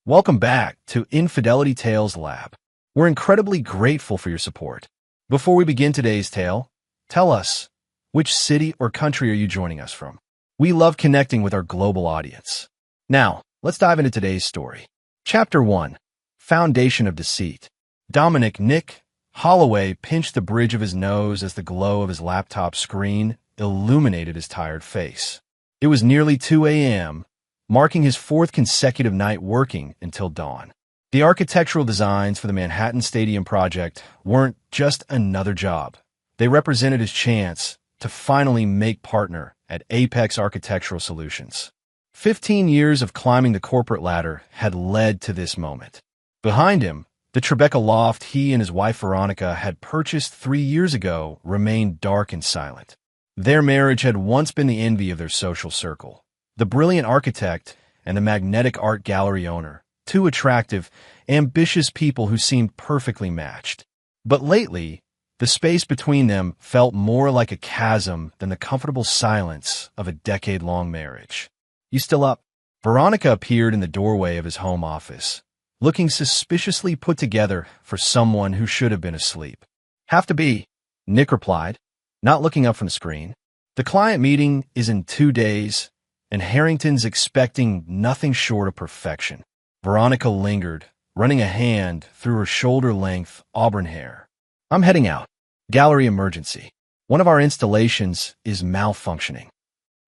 Welcome back to Infidelity Tales Lab. We're incredibly grateful for your support. Before we begin today's tale, tell us, which city or country are you joining us from? We love connecting with our global audience. Now, let's dive into today's story. Chapter 1. Foundation of Deceit. Dominic Nick Holloway pinched the bridge of his nose as the glow of his laptop screen illuminated his tired face. It was nearly 2 a.m., marking his fourth consecutive night working until dawn. The architectural designs for the Manhattan Stadium project weren't just another job. They represented his chance to finally make partner at Apex Architectural Solutions. 15 years of climbing the corporate ladder had led to this moment. Behind him, the Tribeca loft he and his wife Veronica had purchased 3 years ago remained dark and silent. Their marriage had once been the envy of their social circle. The brilliant architect and the magnetic art gallery owner, two attractive, ambitious people who seemed perfectly matched. But lately, the space between them felt more like a chasm than the comfortable silence of a decade-long marriage. "You still up?" Veronica appeared in the doorway of his home office, looking suspiciously put together for someone who should have been asleep. "Have to be," Nick replied, not looking up from the screen. "The client meeting is in 2 days, and Harrington's expecting nothing short of perfection." Veronica lingered, running a hand through her shoulder-length auburn hair. "I'm heading out. Gallery emergency. One of our installations is malfunctioning."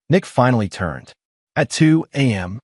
Nick finally turned. "At 2 a.m.?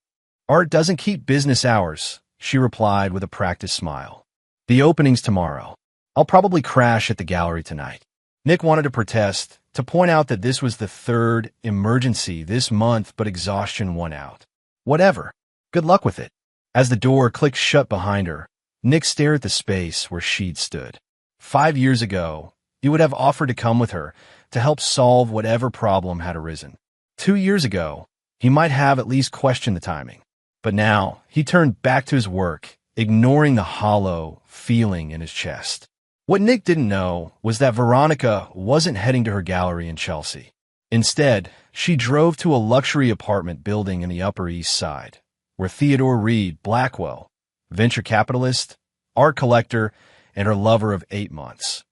Art doesn't keep business hours," she replied with a practiced smile. "The opening's tomorrow. I'll probably crash at the gallery tonight." Nick wanted to protest, to point out that this was the third emergency this month, but exhaustion won out. Whatever. Good luck with it. As the door clicked shut behind her, Nick stared at the space where she'd stood. 5 years ago, he would have offered to come with her to help solve whatever problem had arisen. 2 years ago, he might have at least questioned the timing. But now, he turned back to his work, ignoring the hollow feeling in his chest. What Nick didn't know was that Veronica wasn't heading to her gallery in Chelsea. Instead, she drove to a luxury apartment building in the Upper East Side, where Theodore Reed Blackwell, venture capitalist, art collector, and her lover of 8 months,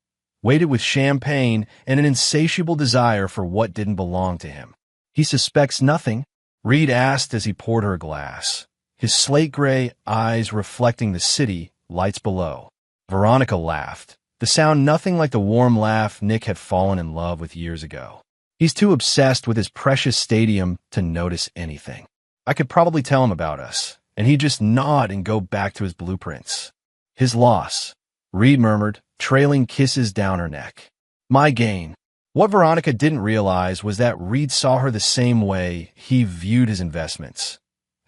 waited with champagne and an insatiable desire for what didn't belong to him. "He suspects nothing?" Reed asked as he poured her a glass, his slate-gray eyes reflecting the city lights below. Veronica laughed, the sound nothing like the warm laugh Nick had fallen in love with years ago. "He's too obsessed with his precious stadium to notice anything. I could probably tell him about us, and he'd just nod and go back to his blueprints." "His loss," Reed murmured, trailing kisses down her neck. "My gain." What Veronica didn't realize was that Reed saw her the same way he viewed his investments,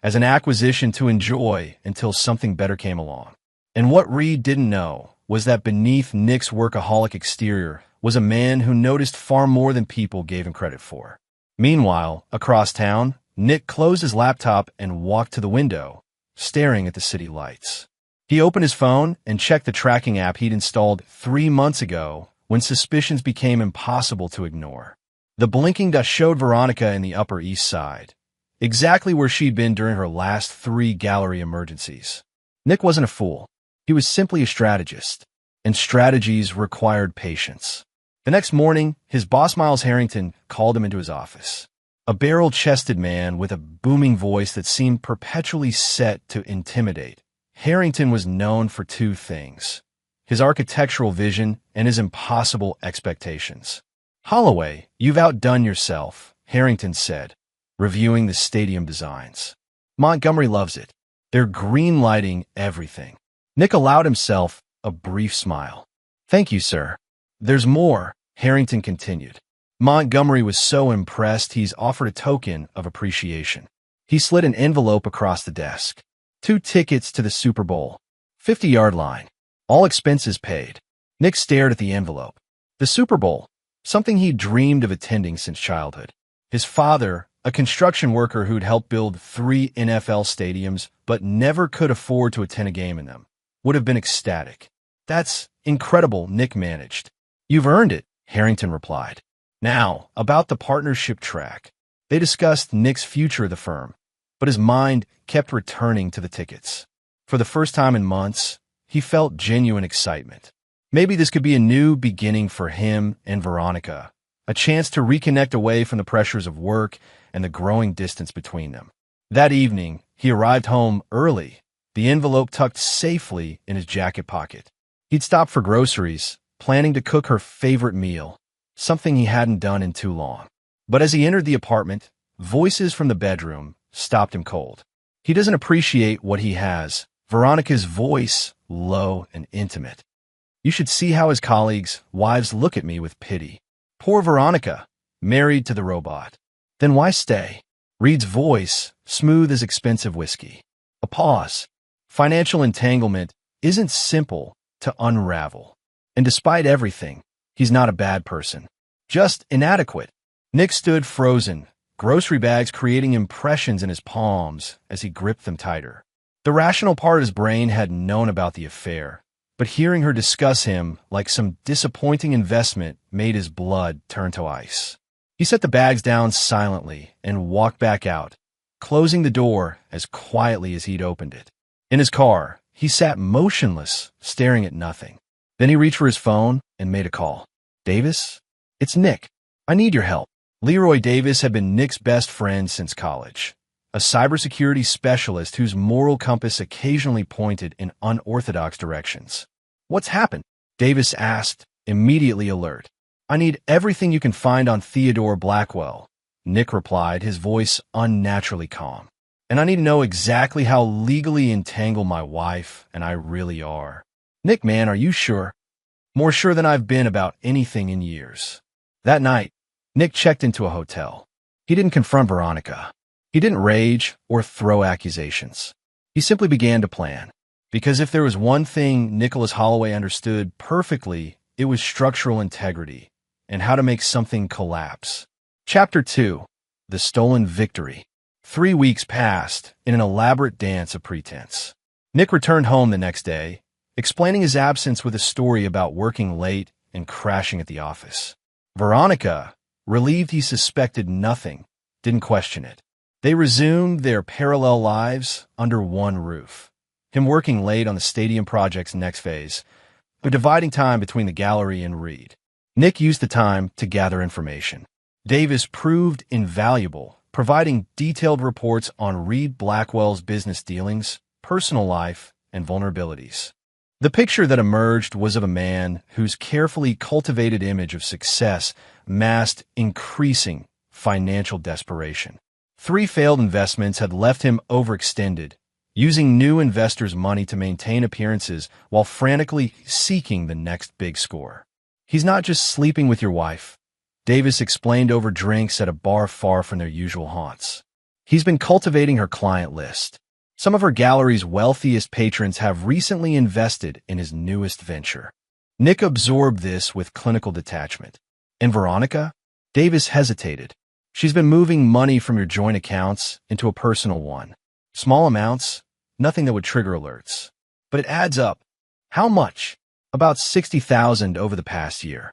as an acquisition to enjoy until something better came along. And what Reed didn't know was that beneath Nick's workaholic exterior was a man who noticed far more than people gave him credit for. Meanwhile, across town, Nick closed his laptop and walked to the window, staring at the city lights. He opened his phone and checked the tracking app he'd installed 3 months ago when suspicions became impossible to ignore. The blinking dot showed Veronica in the Upper East Side, exactly where she'd been during her last 3 gallery emergencies. Nick wasn't a fool. He was simply a strategist, and strategies required patience. The next morning, his boss Miles Harrington called him into his office. A barrel-chested man with a booming voice that seemed perpetually set to intimidate. Harrington was known for 2 things: his architectural vision and his impossible expectations. "Holloway, you've outdone yourself," Harrington said, reviewing the stadium designs. "Montgomery loves it. They're green-lighting everything." Nick allowed himself a brief smile. "Thank you, sir. There's more," Harrington continued. "Montgomery was so impressed he's offered a token of appreciation." He slid an envelope across the desk. 2 tickets to the Super Bowl. 50-yard line. All expenses paid. Nick stared at the envelope. The Super Bowl, something he'd dreamed of attending since childhood. His father, a construction worker who'd helped build 3 NFL stadiums but never could afford to attend a game in them, would have been ecstatic. "That's incredible," Nick managed. "You've earned it," Harrington replied. Now, about the partnership track. They discussed Nick's future of the firm, but his mind kept returning to the tickets. For the first time in months, he felt genuine excitement. Maybe this could be a new beginning for him and Veronica, a chance to reconnect away from the pressures of work and the growing distance between them. That evening, he arrived home early, the envelope tucked safely in his jacket pocket. He'd stopped for groceries, planning to cook her favorite meal, something he hadn't done in too long. But as he entered the apartment, voices from the bedroom stopped him cold. He doesn't appreciate what he has. Veronica's voice, low and intimate. You should see how his colleagues' wives look at me with pity. Poor Veronica, married to the robot. Then why stay? Reed's voice, smooth as expensive whiskey. A pause. Financial entanglement isn't simple to unravel. And despite everything, he's not a bad person. Just inadequate. Nick stood frozen, grocery bags creating impressions in his palms as he gripped them tighter. The rational part of his brain had known about the affair, but hearing her discuss him like some disappointing investment made his blood turn to ice. He set the bags down silently and walked back out, closing the door as quietly as he'd opened it. In his car, he sat motionless, staring at nothing. Then he reached for his phone and made a call. Davis? It's Nick. I need your help. Leroy Davis had been Nick's best friend since college, a cybersecurity specialist whose moral compass occasionally pointed in unorthodox directions. What's happened? Davis asked, immediately alert. I need everything you can find on Theodore Blackwell, Nick replied, his voice unnaturally calm. And I need to know exactly how legally entangled my wife and I really are. Nick, man, are you sure? More sure than I've been about anything in years. That night, Nick checked into a hotel. He didn't confront Veronica. He didn't rage or throw accusations. He simply began to plan. Because if there was one thing Nicholas Holloway understood perfectly, it was structural integrity and how to make something collapse. Chapter 2. The Stolen Victory. 3 weeks passed in an elaborate dance of pretense. Nick returned home the next day, explaining his absence with a story about working late and crashing at the office. Veronica, relieved he suspected nothing, didn't question it. They resumed their parallel lives under one roof. Him working late on the stadium project's next phase, but dividing time between the gallery and Reed. Nick used the time to gather information. Davis proved invaluable, providing detailed reports on Reed Blackwell's business dealings, personal life, and vulnerabilities. The picture that emerged was of a man whose carefully cultivated image of success masked increasing financial desperation. 3 failed investments had left him overextended, using new investors' money to maintain appearances while frantically seeking the next big score. He's not just sleeping with your wife, Davis explained over drinks at a bar far from their usual haunts. He's been cultivating her client list. Some of her gallery's wealthiest patrons have recently invested in his newest venture. Nick absorbed this with clinical detachment. And Veronica? Davis hesitated. She's been moving money from your joint accounts into a personal one. Small amounts, nothing that would trigger alerts. But it adds up. How much? About $60,000 over the past year.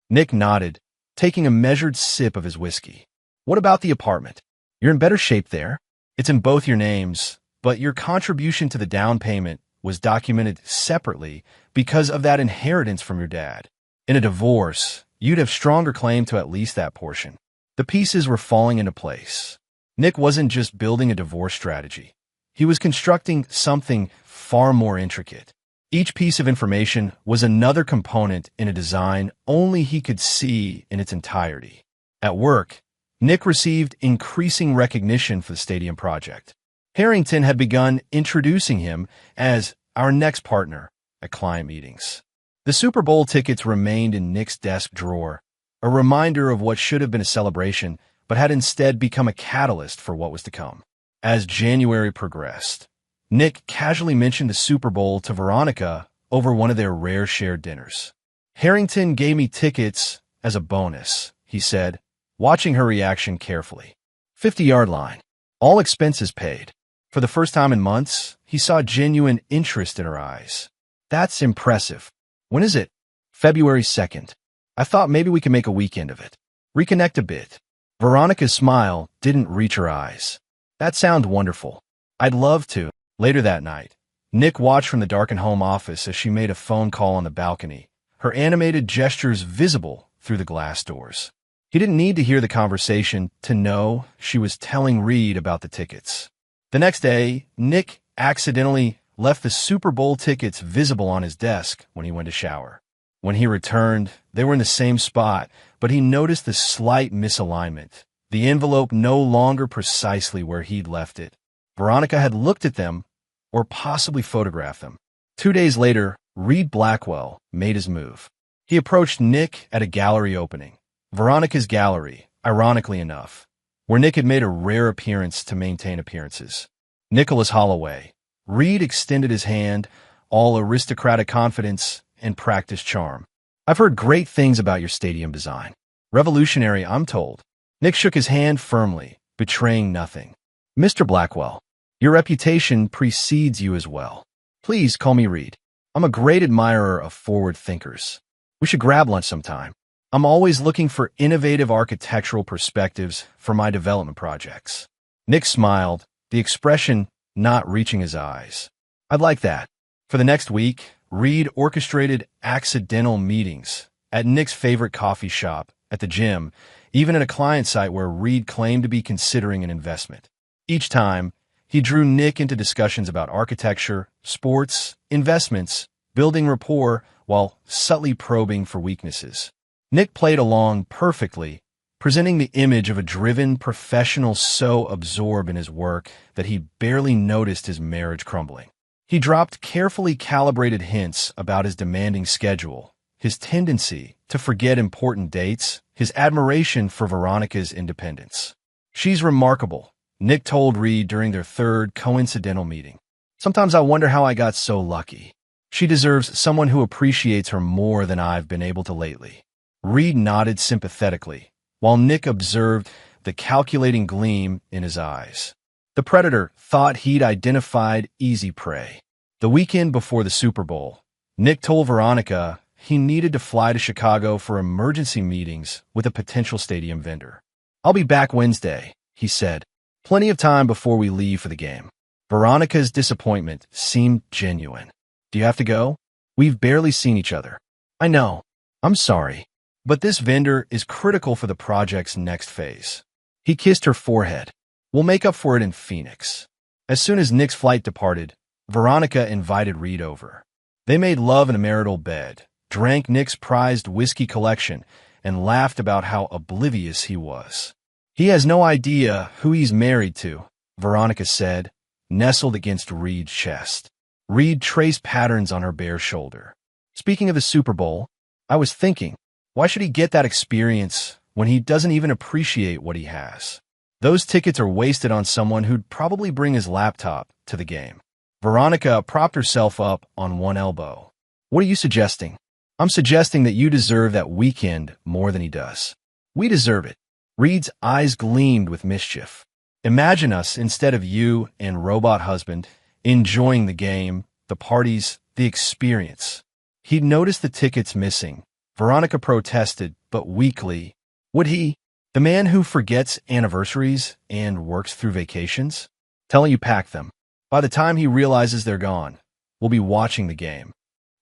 Nick nodded, taking a measured sip of his whiskey. What about the apartment? You're in better shape there. It's in both your names, but your contribution to the down payment was documented separately because of that inheritance from your dad. In a divorce, you'd have stronger claim to at least that portion. The pieces were falling into place. Nick wasn't just building a divorce strategy. He was constructing something far more intricate. Each piece of information was another component in a design only he could see in its entirety. At work, Nick received increasing recognition for the stadium project. Harrington had begun introducing him as our next partner at client meetings. The Super Bowl tickets remained in Nick's desk drawer, a reminder of what should have been a celebration, but had instead become a catalyst for what was to come. As January progressed, Nick casually mentioned the Super Bowl to Veronica over one of their rare shared dinners. Harrington gave me tickets as a bonus, he said, watching her reaction carefully. 50-yard line. All expenses paid. For the first time in months, he saw genuine interest in her eyes. That's impressive. When is it? February 2nd. I thought maybe we could make a weekend of it. Reconnect a bit. Veronica's smile didn't reach her eyes. That sounds wonderful. I'd love to. Later that night, Nick watched from the darkened home office as she made a phone call on the balcony, her animated gestures visible through the glass doors. He didn't need to hear the conversation to know she was telling Reed about the tickets. The next day, Nick accidentally left the Super Bowl tickets visible on his desk when he went to shower. When he returned, they were in the same spot, but he noticed the slight misalignment. The envelope no longer precisely where he'd left it. Veronica had looked at them, or possibly photographed them. 2 days later, Reed Blackwell made his move. He approached Nick at a gallery opening. Veronica's gallery, ironically enough, where Nick had made a rare appearance to maintain appearances. Nicholas Holloway. Reed extended his hand, all aristocratic confidence and practiced charm. I've heard great things about your stadium design. Revolutionary, I'm told. Nick shook his hand firmly, betraying nothing. Mr. Blackwell, your reputation precedes you as well. Please call me Reed. I'm a great admirer of forward thinkers. We should grab lunch sometime. I'm always looking for innovative architectural perspectives for my development projects. Nick smiled, the expression not reaching his eyes. I'd like that. For the next week, Reed orchestrated accidental meetings at Nick's favorite coffee shop, at the gym, even at a client site where Reed claimed to be considering an investment. Each time, he drew Nick into discussions about architecture, sports, investments, building rapport, while subtly probing for weaknesses. Nick played along perfectly, presenting the image of a driven professional so absorbed in his work that he barely noticed his marriage crumbling. He dropped carefully calibrated hints about his demanding schedule, his tendency to forget important dates, his admiration for Veronica's independence. She's remarkable, Nick told Reed during their third coincidental meeting. Sometimes I wonder how I got so lucky. She deserves someone who appreciates her more than I've been able to lately. Reed nodded sympathetically, while Nick observed the calculating gleam in his eyes. The predator thought he'd identified easy prey. The weekend before the Super Bowl, Nick told Veronica he needed to fly to Chicago for emergency meetings with a potential stadium vendor. I'll be back Wednesday, he said. Plenty of time before we leave for the game. Veronica's disappointment seemed genuine. Do you have to go? We've barely seen each other. I know. I'm sorry. But this vendor is critical for the project's next phase. He kissed her forehead. We'll make up for it in Phoenix. As soon as Nick's flight departed, Veronica invited Reed over. They made love in a marital bed, drank Nick's prized whiskey collection, and laughed about how oblivious he was. He has no idea who he's married to, Veronica said, nestled against Reed's chest. Reed traced patterns on her bare shoulder. Speaking of the Super Bowl, I was thinking, why should he get that experience when he doesn't even appreciate what he has? Those tickets are wasted on someone who'd probably bring his laptop to the game. Veronica propped herself up on one elbow. What are you suggesting? I'm suggesting that you deserve that weekend more than he does. We deserve it. Reed's eyes gleamed with mischief. Imagine us, instead of you and robot husband, enjoying the game, the parties, the experience. He'd noticed the tickets missing. Veronica protested, but weakly. Would he? The man who forgets anniversaries and works through vacations? Tell him you packed them. By the time he realizes they're gone, we'll be watching the game.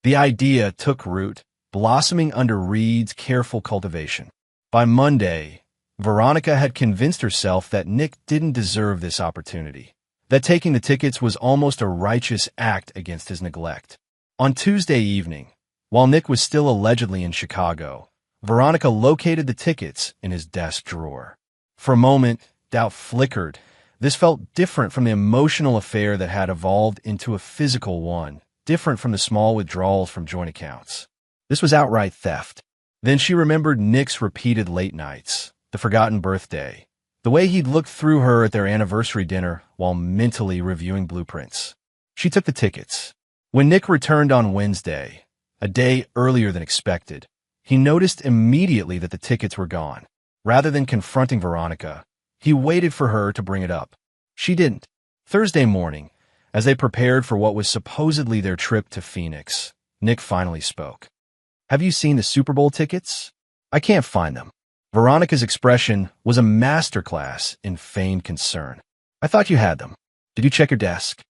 The idea took root, blossoming under Reed's careful cultivation. By Monday, Veronica had convinced herself that Nick didn't deserve this opportunity, that taking the tickets was almost a righteous act against his neglect. On Tuesday evening, while Nick was still allegedly in Chicago, Veronica located the tickets in his desk drawer. For a moment, doubt flickered. This felt different from the emotional affair that had evolved into a physical one, different from the small withdrawals from joint accounts. This was outright theft. Then she remembered Nick's repeated late nights, the forgotten birthday, the way he'd looked through her at their anniversary dinner while mentally reviewing blueprints. She took the tickets. When Nick returned on Wednesday, a day earlier than expected, he noticed immediately that the tickets were gone. Rather than confronting Veronica, he waited for her to bring it up. She didn't. Thursday morning, as they prepared for what was supposedly their trip to Phoenix, Nick finally spoke. Have you seen the Super Bowl tickets? I can't find them. Veronica's expression was a masterclass in feigned concern. I thought you had them. Did you check your desk?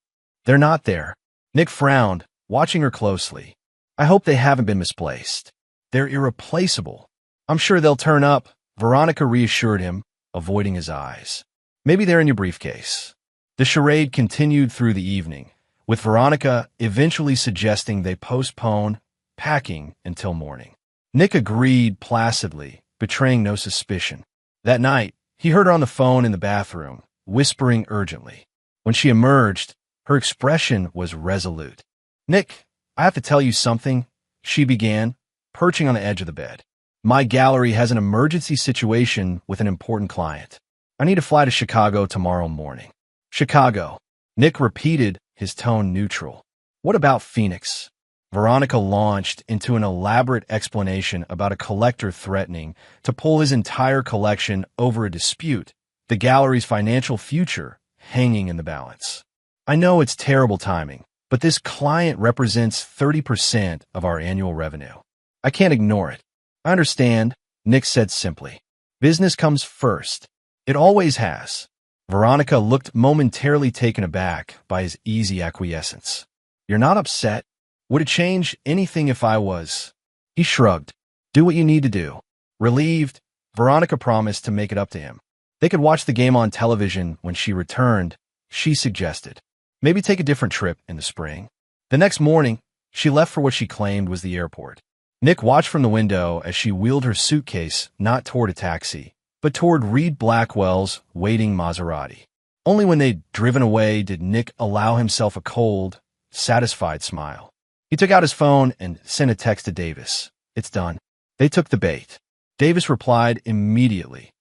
They're not there. Nick frowned, watching her closely. I hope they haven't been misplaced. They're irreplaceable. I'm sure they'll turn up, Veronica reassured him, avoiding his eyes. Maybe they're in your briefcase. The charade continued through the evening, with Veronica eventually suggesting they postpone packing until morning. Nick agreed placidly, betraying no suspicion. That night, he heard her on the phone in the bathroom, whispering urgently. When she emerged, her expression was resolute. Nick, I have to tell you something, she began, perching on the edge of the bed. My gallery has an emergency situation with an important client. I need to fly to Chicago tomorrow morning. Chicago. Nick repeated, his tone neutral. What about Phoenix? Veronica launched into an elaborate explanation about a collector threatening to pull his entire collection over a dispute, the gallery's financial future hanging in the balance. I know it's terrible timing, but this client represents 30% of our annual revenue. I can't ignore it. I understand, Nick said simply. Business comes first. It always has. Veronica looked momentarily taken aback by his easy acquiescence. You're not upset? Would it change anything if I was? He shrugged. Do what you need to do. Relieved, Veronica promised to make it up to him. They could watch the game on television when she returned, she suggested. Maybe take a different trip in the spring. The next morning, she left for what she claimed was the airport. Nick watched from the window as she wheeled her suitcase not toward a taxi, but toward Reed Blackwell's waiting Maserati. Only when they'd driven away did Nick allow himself a cold, satisfied smile. He took out his phone and sent a text to Davis. It's done. They took the bait. Davis replied immediately.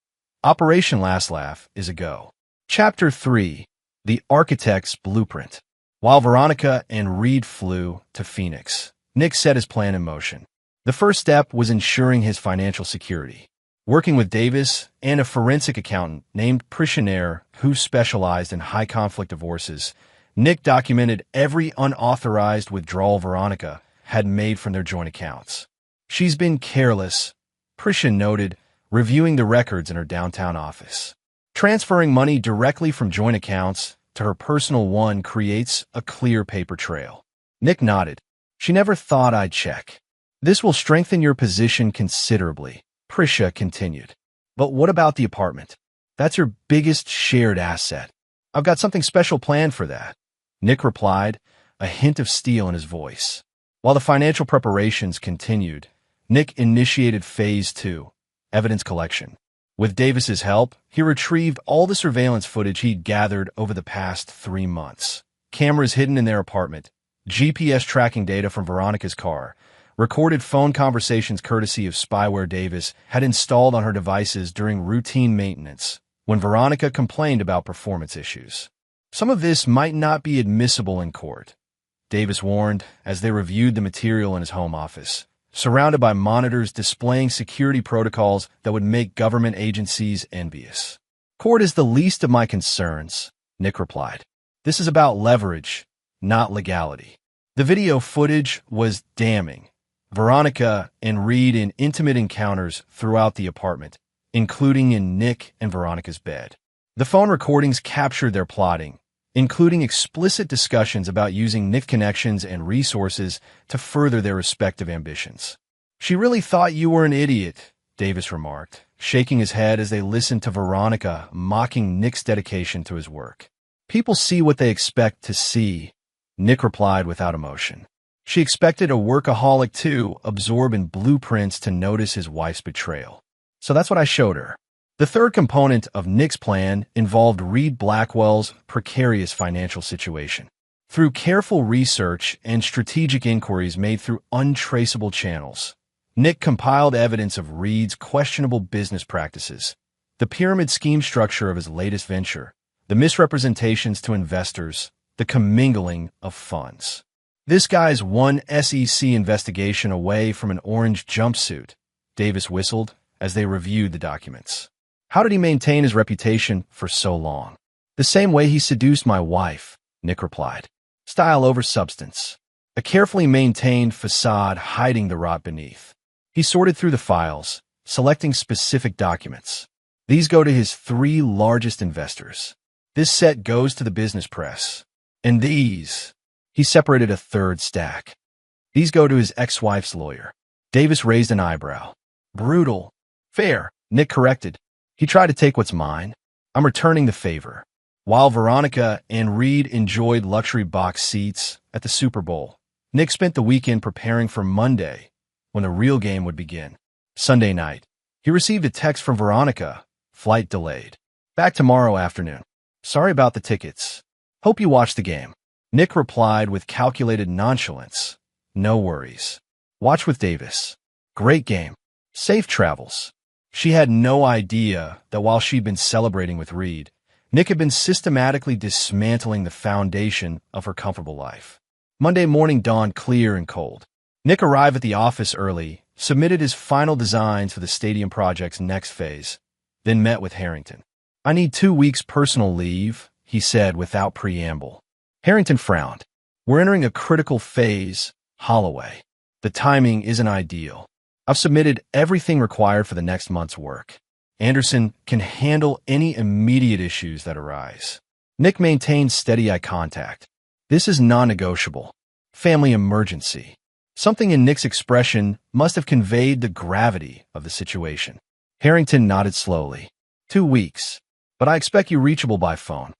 Operation Last Laugh is a go. Chapter 3. The Architect's Blueprint. While Veronica and Reed flew to Phoenix, Nick set his plan in motion. The first step was ensuring his financial security. Working with Davis and a forensic accountant named Prishinair, who specialized in high-conflict divorces, Nick documented every unauthorized withdrawal Veronica had made from their joint accounts. She's been careless, Prishin noted, reviewing the records in her downtown office. Transferring money directly from joint accounts to her personal one creates a clear paper trail. Nick nodded. She never thought I'd check. This will strengthen your position considerably, Prisha continued. But what about the apartment? That's your biggest shared asset. I've got something special planned for that. Nick replied, a hint of steel in his voice. While the financial preparations continued, Nick initiated Phase 2, evidence collection. With Davis's help, he retrieved all the surveillance footage he'd gathered over the past 3 months. Cameras hidden in their apartment, GPS tracking data from Veronica's car, recorded phone conversations courtesy of spyware Davis had installed on her devices during routine maintenance when Veronica complained about performance issues. Some of this might not be admissible in court, Davis warned as they reviewed the material in his home office, surrounded by monitors displaying security protocols that would make government agencies envious. Court is the least of my concerns, Nick replied. This is about leverage, not legality. The video footage was damning. Veronica and Reed in intimate encounters throughout the apartment, including in Nick and Veronica's bed. The phone recordings captured their plotting, including explicit discussions about using Nick connections and resources to further their respective ambitions. She really thought you were an idiot, Davis remarked, shaking his head as they listened to Veronica mocking Nick's dedication to his work. People see what they expect to see, Nick replied without emotion. She expected a workaholic to absorb in blueprints to notice his wife's betrayal. So that's what I showed her. The third component of Nick's plan involved Reed Blackwell's precarious financial situation. Through careful research and strategic inquiries made through untraceable channels, Nick compiled evidence of Reed's questionable business practices, the pyramid scheme structure of his latest venture, the misrepresentations to investors, the commingling of funds. This guy's one SEC investigation away from an orange jumpsuit, Davis whistled as they reviewed the documents. How did he maintain his reputation for so long? The same way he seduced my wife, Nick replied. Style over substance. A carefully maintained facade hiding the rot beneath. He sorted through the files, selecting specific documents. These go to his 3 largest investors. This set goes to the business press. And these, He separated a third stack. These go to his ex-wife's lawyer. Davis raised an eyebrow. Brutal. Fair, Nick corrected. He tried to take what's mine. I'm returning the favor. While Veronica and Reed enjoyed luxury box seats at the Super Bowl, Nick spent the weekend preparing for Monday, when the real game would begin. Sunday night, he received a text from Veronica. Flight delayed. Back tomorrow afternoon. Sorry about the tickets. Hope you watch the game. Nick replied with calculated nonchalance. No worries. Watch with Davis. Great game. Safe travels. She had no idea that while she'd been celebrating with Reed, Nick had been systematically dismantling the foundation of her comfortable life. Monday morning dawned clear and cold. Nick arrived at the office early, submitted his final designs for the stadium project's next phase, then met with Harrington. I need 2 weeks personal leave, he said without preamble. Harrington frowned. We're entering a critical phase, Holloway. The timing isn't ideal. I've submitted everything required for the next month's work. Anderson can handle any immediate issues that arise. Nick maintained steady eye contact. This is non-negotiable. Family emergency. Something in Nick's expression must have conveyed the gravity of the situation. Harrington nodded slowly. 2 weeks. But I expect you reachable by phone.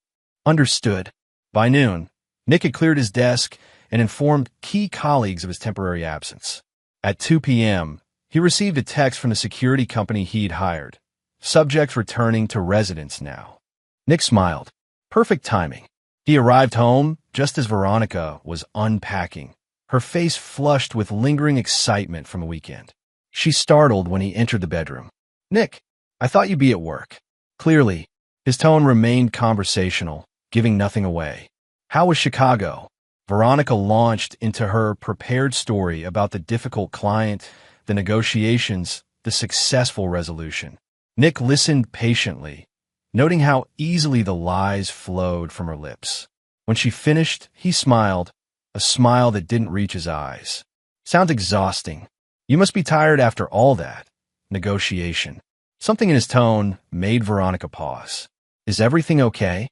Understood. By noon, Nick had cleared his desk and informed key colleagues of his temporary absence. At 2 p.m., he received a text from the security company he'd hired. Subjects returning to residence now. Nick smiled. Perfect timing. He arrived home just as Veronica was unpacking, her face flushed with lingering excitement from the weekend. She startled when he entered the bedroom. Nick, I thought you'd be at work. Clearly, his tone remained conversational, giving nothing away. How was Chicago? Veronica launched into her prepared story about the difficult client, the negotiations, the successful resolution. Nick listened patiently, noting how easily the lies flowed from her lips. When she finished, he smiled, a smile that didn't reach his eyes. Sounds exhausting. You must be tired after all that. Negotiation. Something in his tone made Veronica pause. Is everything okay?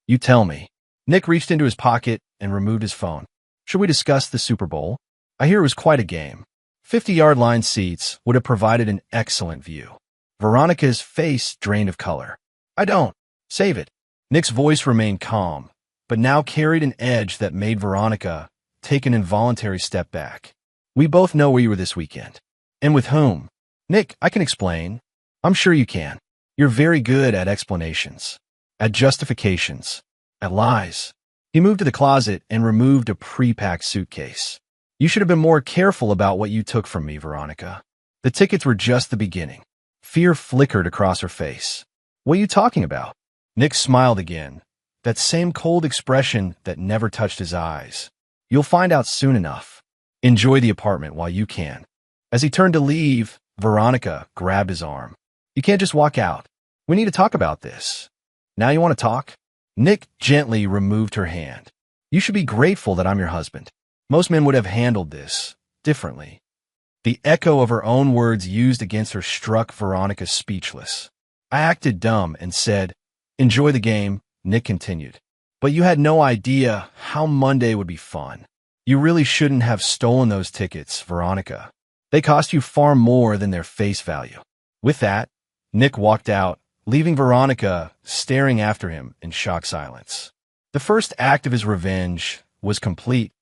You tell me. Nick reached into his pocket and removed his phone. Should we discuss the Super Bowl? I hear it was quite a game. 50-yard line seats would have provided an excellent view. Veronica's face drained of color. I don't. Save it. Nick's voice remained calm, but now carried an edge that made Veronica take an involuntary step back. We both know where you were this weekend. And with whom? Nick, I can explain. I'm sure you can. You're very good at explanations, at justifications, at lies. He moved to the closet and removed a pre-packed suitcase. You should have been more careful about what you took from me, Veronica. The tickets were just the beginning. Fear flickered across her face. What are you talking about? Nick smiled again, that same cold expression that never touched his eyes. You'll find out soon enough. Enjoy the apartment while you can. As he turned to leave, Veronica grabbed his arm. You can't just walk out. We need to talk about this. Now you want to talk? Nick gently removed her hand. You should be grateful that I'm your husband. Most men would have handled this differently. The echo of her own words used against her struck Veronica speechless. I acted dumb and said, enjoy the game, Nick continued. But you had no idea how Monday would be fun. You really shouldn't have stolen those tickets, Veronica. They cost you far more than their face value. With that, Nick walked out, leaving Veronica staring after him in shocked silence. The first act of his revenge was complete,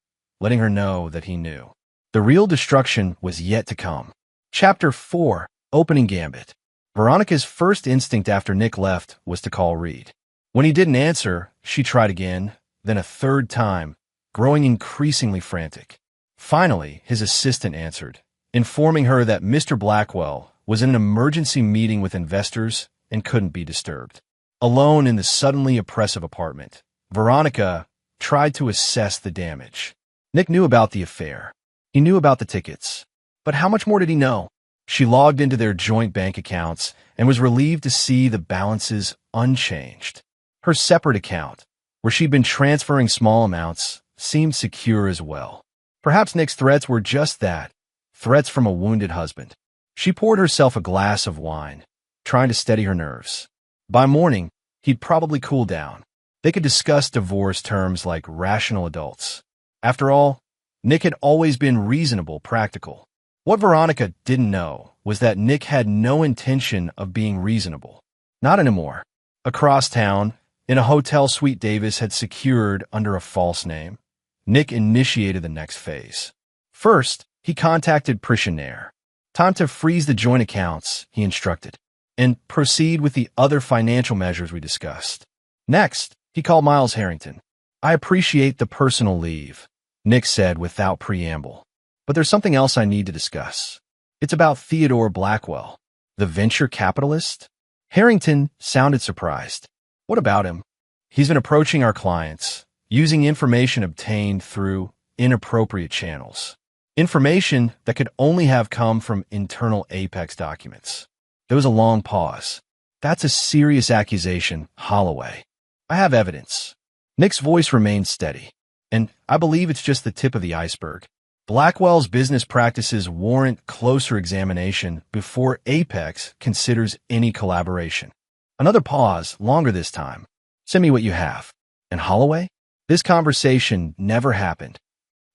letting her know that he knew. The real destruction was yet to come. Chapter 4, Opening Gambit. Veronica's first instinct after Nick left was to call Reed. When he didn't answer, she tried again, then a third time, growing increasingly frantic. Finally, his assistant answered, informing her that Mr. Blackwell was in an emergency meeting with investors and couldn't be disturbed. Alone in the suddenly oppressive apartment, Veronica tried to assess the damage. Nick knew about the affair. He knew about the tickets. But how much more did he know? She logged into their joint bank accounts and was relieved to see the balances unchanged. Her separate account, where she'd been transferring small amounts, seemed secure as well. Perhaps Nick's threats were just that, threats from a wounded husband. She poured herself a glass of wine, trying to steady her nerves. By morning, he'd probably cool down. They could discuss divorce terms like rational adults. After all, Nick had always been reasonable, practical. What Veronica didn't know was that Nick had no intention of being reasonable. Not anymore. Across town, in a hotel suite Davis had secured under a false name, Nick initiated the next phase. First, he contacted Prissionaire. Time to freeze the joint accounts, he instructed, and proceed with the other financial measures we discussed. Next, he called Miles Harrington. I appreciate the personal leave, Nick said without preamble. But there's something else I need to discuss. It's about Theodore Blackwell, the venture capitalist. Harrington sounded surprised. What about him? He's been approaching our clients, using information obtained through inappropriate channels. Information that could only have come from internal Apex documents. There was a long pause. That's a serious accusation, Holloway. I have evidence. Nick's voice remained steady, and I believe it's just the tip of the iceberg. Blackwell's business practices warrant closer examination before Apex considers any collaboration. Another pause, longer this time. Send me what you have. And Holloway? This conversation never happened.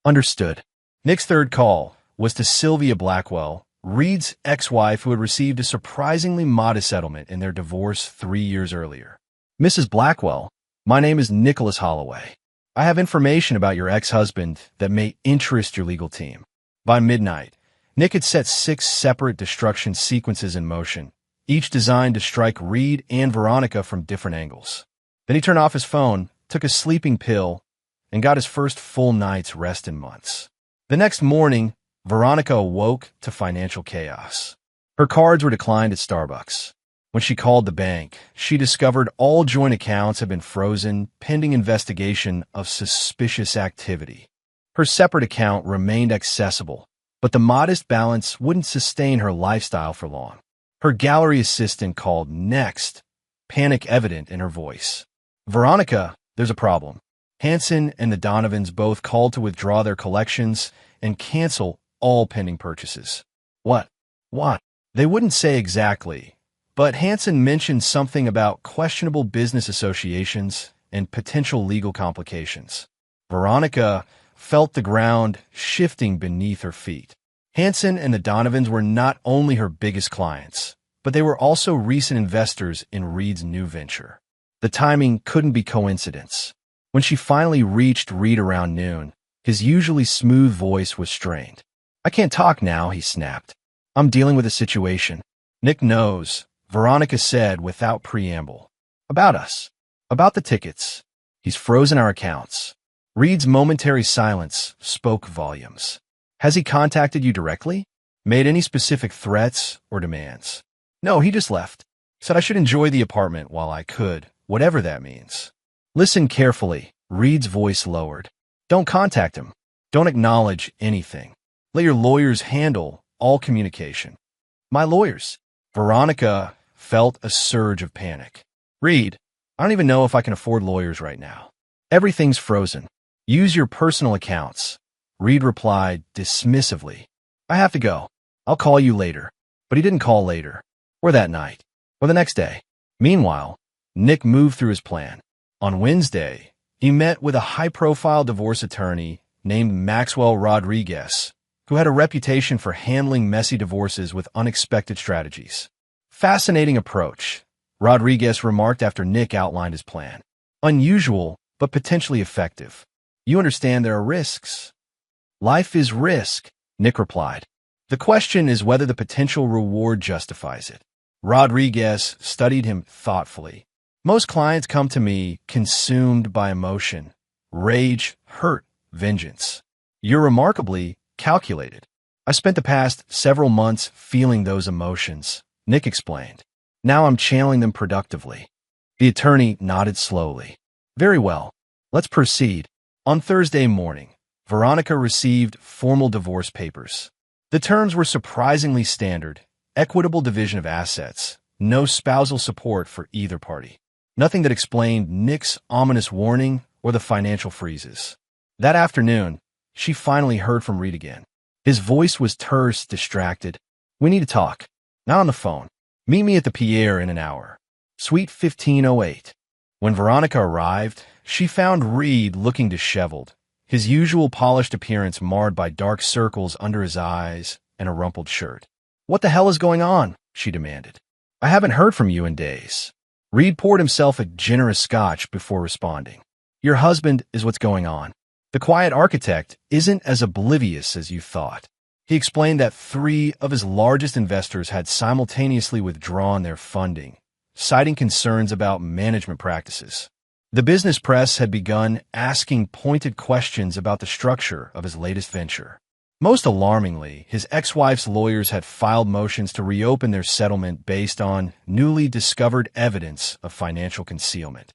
Understood. Nick's third call was to Sylvia Blackwell, Reed's ex-wife who had received a surprisingly modest settlement in their divorce 3 years earlier. Mrs. Blackwell, my name is Nicholas Holloway. I have information about your ex-husband that may interest your legal team. By midnight, Nick had set 6 separate destruction sequences in motion, each designed to strike Reed and Veronica from different angles. Then he turned off his phone, took a sleeping pill, and got his first full night's rest in months. The next morning, Veronica awoke to financial chaos. Her cards were declined at Starbucks. When she called the bank, she discovered all joint accounts had been frozen pending investigation of suspicious activity. Her separate account remained accessible, but the modest balance wouldn't sustain her lifestyle for long. Her gallery assistant called next, panic evident in her voice. Veronica, there's a problem. Hansen and the Donovans both called to withdraw their collections and cancel all pending purchases. What? They wouldn't say exactly, but Hansen mentioned something about questionable business associations and potential legal complications. Veronica felt the ground shifting beneath her feet. Hansen and the Donovans were not only her biggest clients, but they were also recent investors in Reed's new venture. The timing couldn't be coincidence. When she finally reached Reed around noon, his usually smooth voice was strained. I can't talk now, he snapped. I'm dealing with a situation. Nick knows, Veronica said without preamble. About us. About the tickets. He's frozen our accounts. Reed's momentary silence spoke volumes. Has he contacted you directly? Made any specific threats or demands? No, he just left. Said I should enjoy the apartment while I could, whatever that means. Listen carefully. Reed's voice lowered. Don't contact him. Don't acknowledge anything. Let your lawyers handle all communication. My lawyers. Veronica felt a surge of panic. Reed, I don't even know if I can afford lawyers right now. Everything's frozen. Use your personal accounts. Reed replied dismissively. I have to go. I'll call you later. But he didn't call later, or that night, or the next day. Meanwhile, Nick moved through his plan. On Wednesday, he met with a high-profile divorce attorney named Maxwell Rodriguez, who had a reputation for handling messy divorces with unexpected strategies. Fascinating approach, Rodriguez remarked after Nick outlined his plan. Unusual, but potentially effective. You understand there are risks. Life is risk, Nick replied. The question is whether the potential reward justifies it. Rodriguez studied him thoughtfully. Most clients come to me consumed by emotion, rage, hurt, vengeance. You're remarkably calculated. I spent the past several months feeling those emotions, Nick explained. Now I'm channeling them productively. The attorney nodded slowly. Very well. Let's proceed. On Thursday morning, Veronica received formal divorce papers. The terms were surprisingly standard: equitable division of assets, no spousal support for either party. Nothing that explained Nick's ominous warning or the financial freezes. That afternoon, she finally heard from Reed again. His voice was terse, distracted. We need to talk. Not on the phone. Meet me at the Pierre in an hour. Suite 1508. When Veronica arrived, she found Reed looking disheveled, his usual polished appearance marred by dark circles under his eyes and a rumpled shirt. "What the hell is going on?" she demanded. "I haven't heard from you in days." Reed poured himself a generous scotch before responding. "Your husband is what's going on. The quiet architect isn't as oblivious as you thought." He explained that 3 of his largest investors had simultaneously withdrawn their funding, citing concerns about management practices. The business press had begun asking pointed questions about the structure of his latest venture. Most alarmingly, his ex-wife's lawyers had filed motions to reopen their settlement based on newly discovered evidence of financial concealment.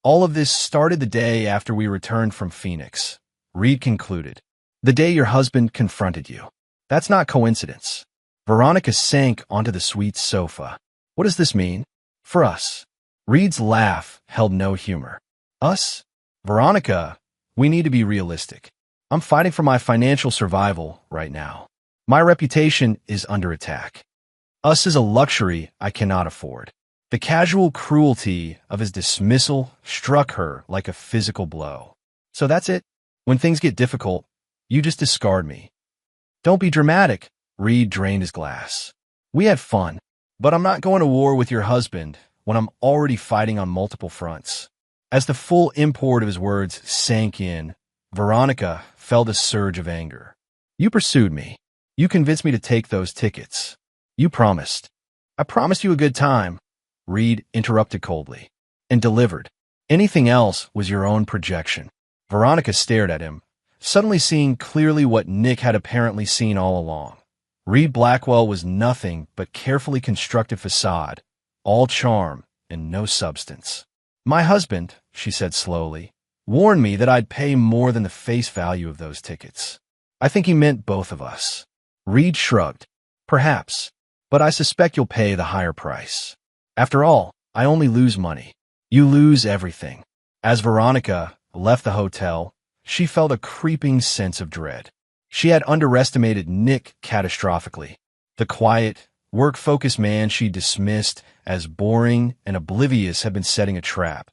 All of this started the day after we returned from Phoenix, Reed concluded. "The day your husband confronted you. That's not coincidence." Veronica sank onto the suite sofa. "What does this mean? For us?" Reed's laugh held no humor. "Us? Veronica, we need to be realistic. I'm fighting for my financial survival right now. My reputation is under attack. Us is a luxury I cannot afford." The casual cruelty of his dismissal struck her like a physical blow. "So that's it? When things get difficult, you just discard me." "Don't be dramatic." Reed drained his glass. "We had fun, but I'm not going to war with your husband when I'm already fighting on multiple fronts." As the full import of his words sank in, Veronica felt a surge of anger. "You pursued me. You convinced me to take those tickets. You promised." "I promised you a good time," Reed interrupted coldly, "and delivered. Anything else was your own projection." Veronica stared at him, suddenly seeing clearly what Nick had apparently seen all along. Reed Blackwell was nothing but carefully constructed facade, all charm and no substance. "My husband," she said slowly, "warned me that I'd pay more than the face value of those tickets. I think he meant both of us." Reed shrugged. "Perhaps, but I suspect you'll pay the higher price. After all, I only lose money. You lose everything." As Veronica left the hotel, she felt a creeping sense of dread. She had underestimated Nick catastrophically. The quiet, work-focused man she dismissed as boring and oblivious had been setting a trap,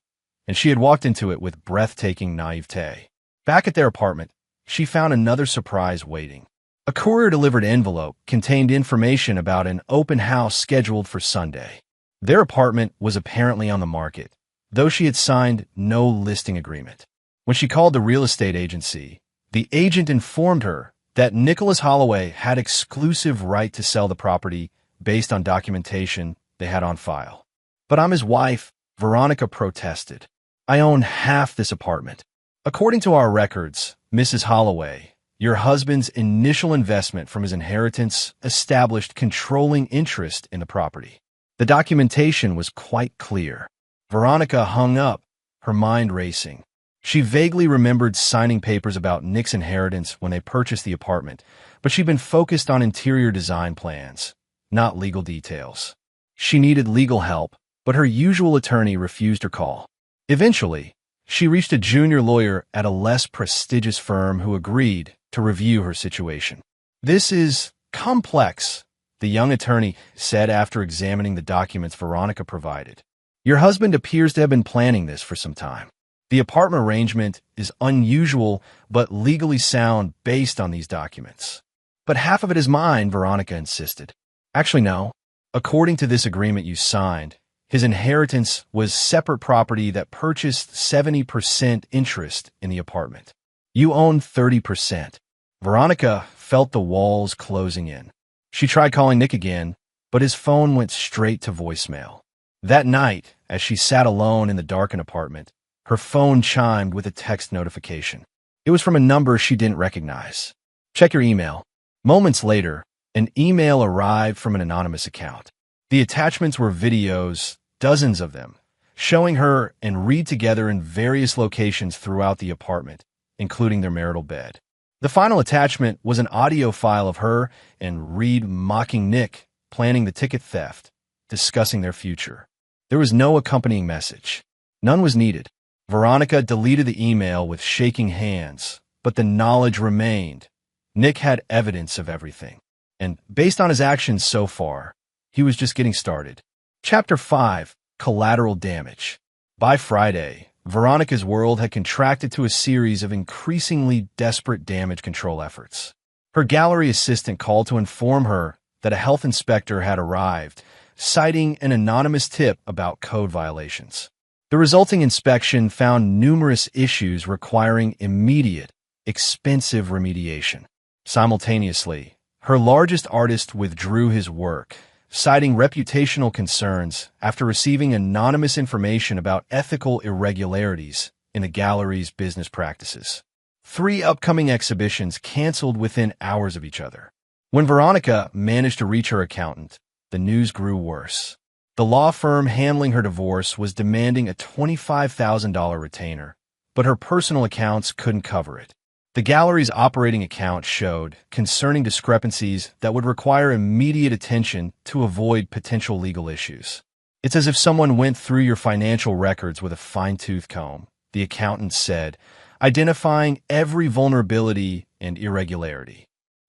and she had walked into it with breathtaking naivete. Back at their apartment, she found another surprise waiting. A courier-delivered envelope contained information about an open house scheduled for Sunday. Their apartment was apparently on the market, though she had signed no listing agreement. When she called the real estate agency, the agent informed her that Nicholas Holloway had exclusive right to sell the property based on documentation they had on file. "But I'm his wife," Veronica protested. "I own half this apartment." "According to our records, Mrs. Holloway, your husband's initial investment from his inheritance established controlling interest in the property. The documentation was quite clear." Veronica hung up, her mind racing. She vaguely remembered signing papers about Nick's inheritance when they purchased the apartment, but she'd been focused on interior design plans, not legal details. She needed legal help, but her usual attorney refused her call. Eventually, she reached a junior lawyer at a less prestigious firm who agreed to review her situation. "This is complex," the young attorney said after examining the documents Veronica provided. "Your husband appears to have been planning this for some time. The apartment arrangement is unusual but legally sound based on these documents." "But half of it is mine," Veronica insisted. "Actually, no. According to this agreement you signed, his inheritance was separate property that purchased 70% interest in the apartment. You own 30%. Veronica felt the walls closing in. She tried calling Nick again, but his phone went straight to voicemail. That night, as she sat alone in the darkened apartment, her phone chimed with a text notification. It was from a number she didn't recognize. "Check your email." Moments later, an email arrived from an anonymous account. The attachments were videos, dozens of them, showing her and Reed together in various locations throughout the apartment, including their marital bed. The final attachment was an audio file of her and Reed mocking Nick, planning the ticket theft, discussing their future. There was no accompanying message. None was needed. Veronica deleted the email with shaking hands, but the knowledge remained. Nick had evidence of everything, and based on his actions so far, he was just getting started. Chapter 5: Collateral Damage. By Friday, Veronica's world had contracted to a series of increasingly desperate damage control efforts. Her gallery assistant called to inform her that a health inspector had arrived, citing an anonymous tip about code violations. The resulting inspection found numerous issues requiring immediate, expensive remediation. Simultaneously, her largest artist withdrew his work, citing reputational concerns after receiving anonymous information about ethical irregularities in the gallery's business practices. 3 upcoming exhibitions canceled within hours of each other. When Veronica managed to reach her accountant, the news grew worse. The law firm handling her divorce was demanding a $25,000 retainer, but her personal accounts couldn't cover it. The gallery's operating account showed concerning discrepancies that would require immediate attention to avoid potential legal issues. It's as if someone went through your financial records with a fine-tooth comb, the accountant said, identifying every vulnerability and irregularity.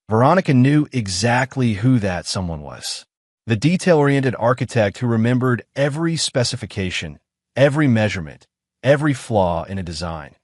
Veronica knew exactly who that someone was. The detail-oriented architect who remembered every specification, every measurement, every flaw in a design.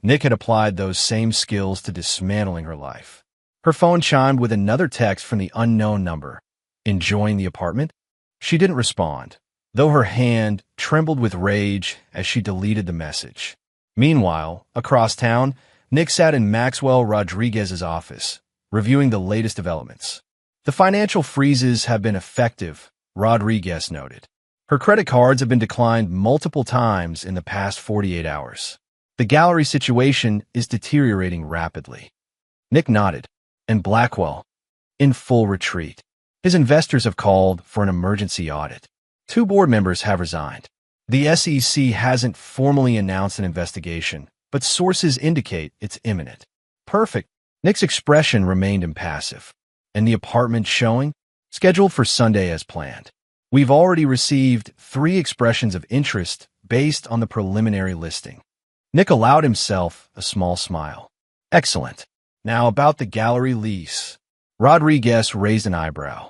Nick had applied those same skills to dismantling her life. Her phone chimed with another text from the unknown number. Enjoying the apartment? She didn't respond, though her hand trembled with rage as she deleted the message. Meanwhile, across town, Nick sat in Maxwell Rodriguez's office, reviewing the latest developments. The financial freezes have been effective, Rodriguez noted. Her credit cards have been declined multiple times in the past 48 hours. The gallery situation is deteriorating rapidly. Nick nodded, and Blackwell, in full retreat. His investors have called for an emergency audit. 2 board members have resigned. The SEC hasn't formally announced an investigation, but sources indicate it's imminent. Perfect. Nick's expression remained impassive. And the apartment showing? Scheduled for Sunday as planned. We've already received 3 expressions of interest based on the preliminary listing. Nick allowed himself a small smile. Excellent. Now about the gallery lease. Rodriguez raised an eyebrow.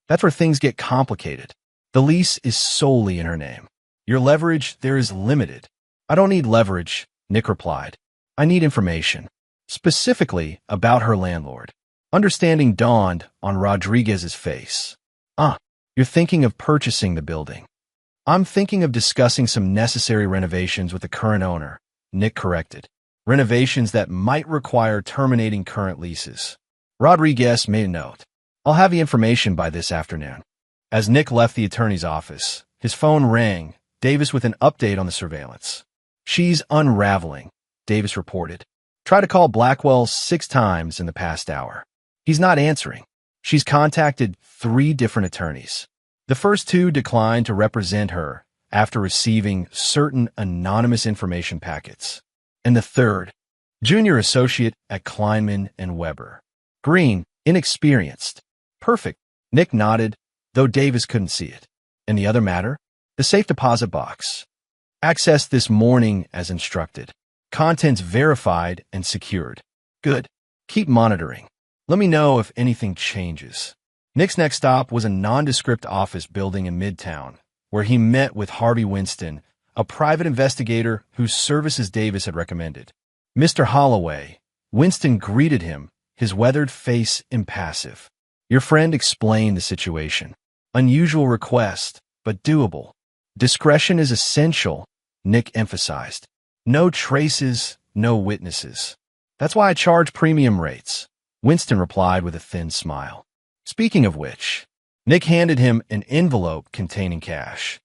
That's where things get complicated. The lease is solely in her name. Your leverage there is limited. I don't need leverage, Nick replied. I need information. Specifically about her landlord. Understanding dawned on Rodriguez's face. You're thinking of purchasing the building. I'm thinking of discussing some necessary renovations with the current owner, Nick corrected. Renovations that might require terminating current leases. Rodriguez made a note. I'll have the information by this afternoon. As Nick left the attorney's office, his phone rang, Davis with an update on the surveillance. She's unraveling, Davis reported. Try to call Blackwell 6 times in the past hour. He's not answering. She's contacted 3 different attorneys. The first 2 declined to represent her after receiving certain anonymous information packets. And the third, junior associate at Kleinman and Weber. Green, inexperienced. Perfect. Nick nodded, though Davis couldn't see it. And the other matter? The safe deposit box. Accessed this morning as instructed. Contents verified and secured. Good. Keep monitoring. Let me know if anything changes. Nick's next stop was a nondescript office building in Midtown, where he met with Harvey Winston, a private investigator whose services Davis had recommended. Mr. Holloway, Winston greeted him, his weathered face impassive. Your friend explained the situation. Unusual request, but doable. Discretion is essential, Nick emphasized. No traces, no witnesses. That's why I charge premium rates, Winston replied with a thin smile. Speaking of which, Nick handed him an envelope containing cash.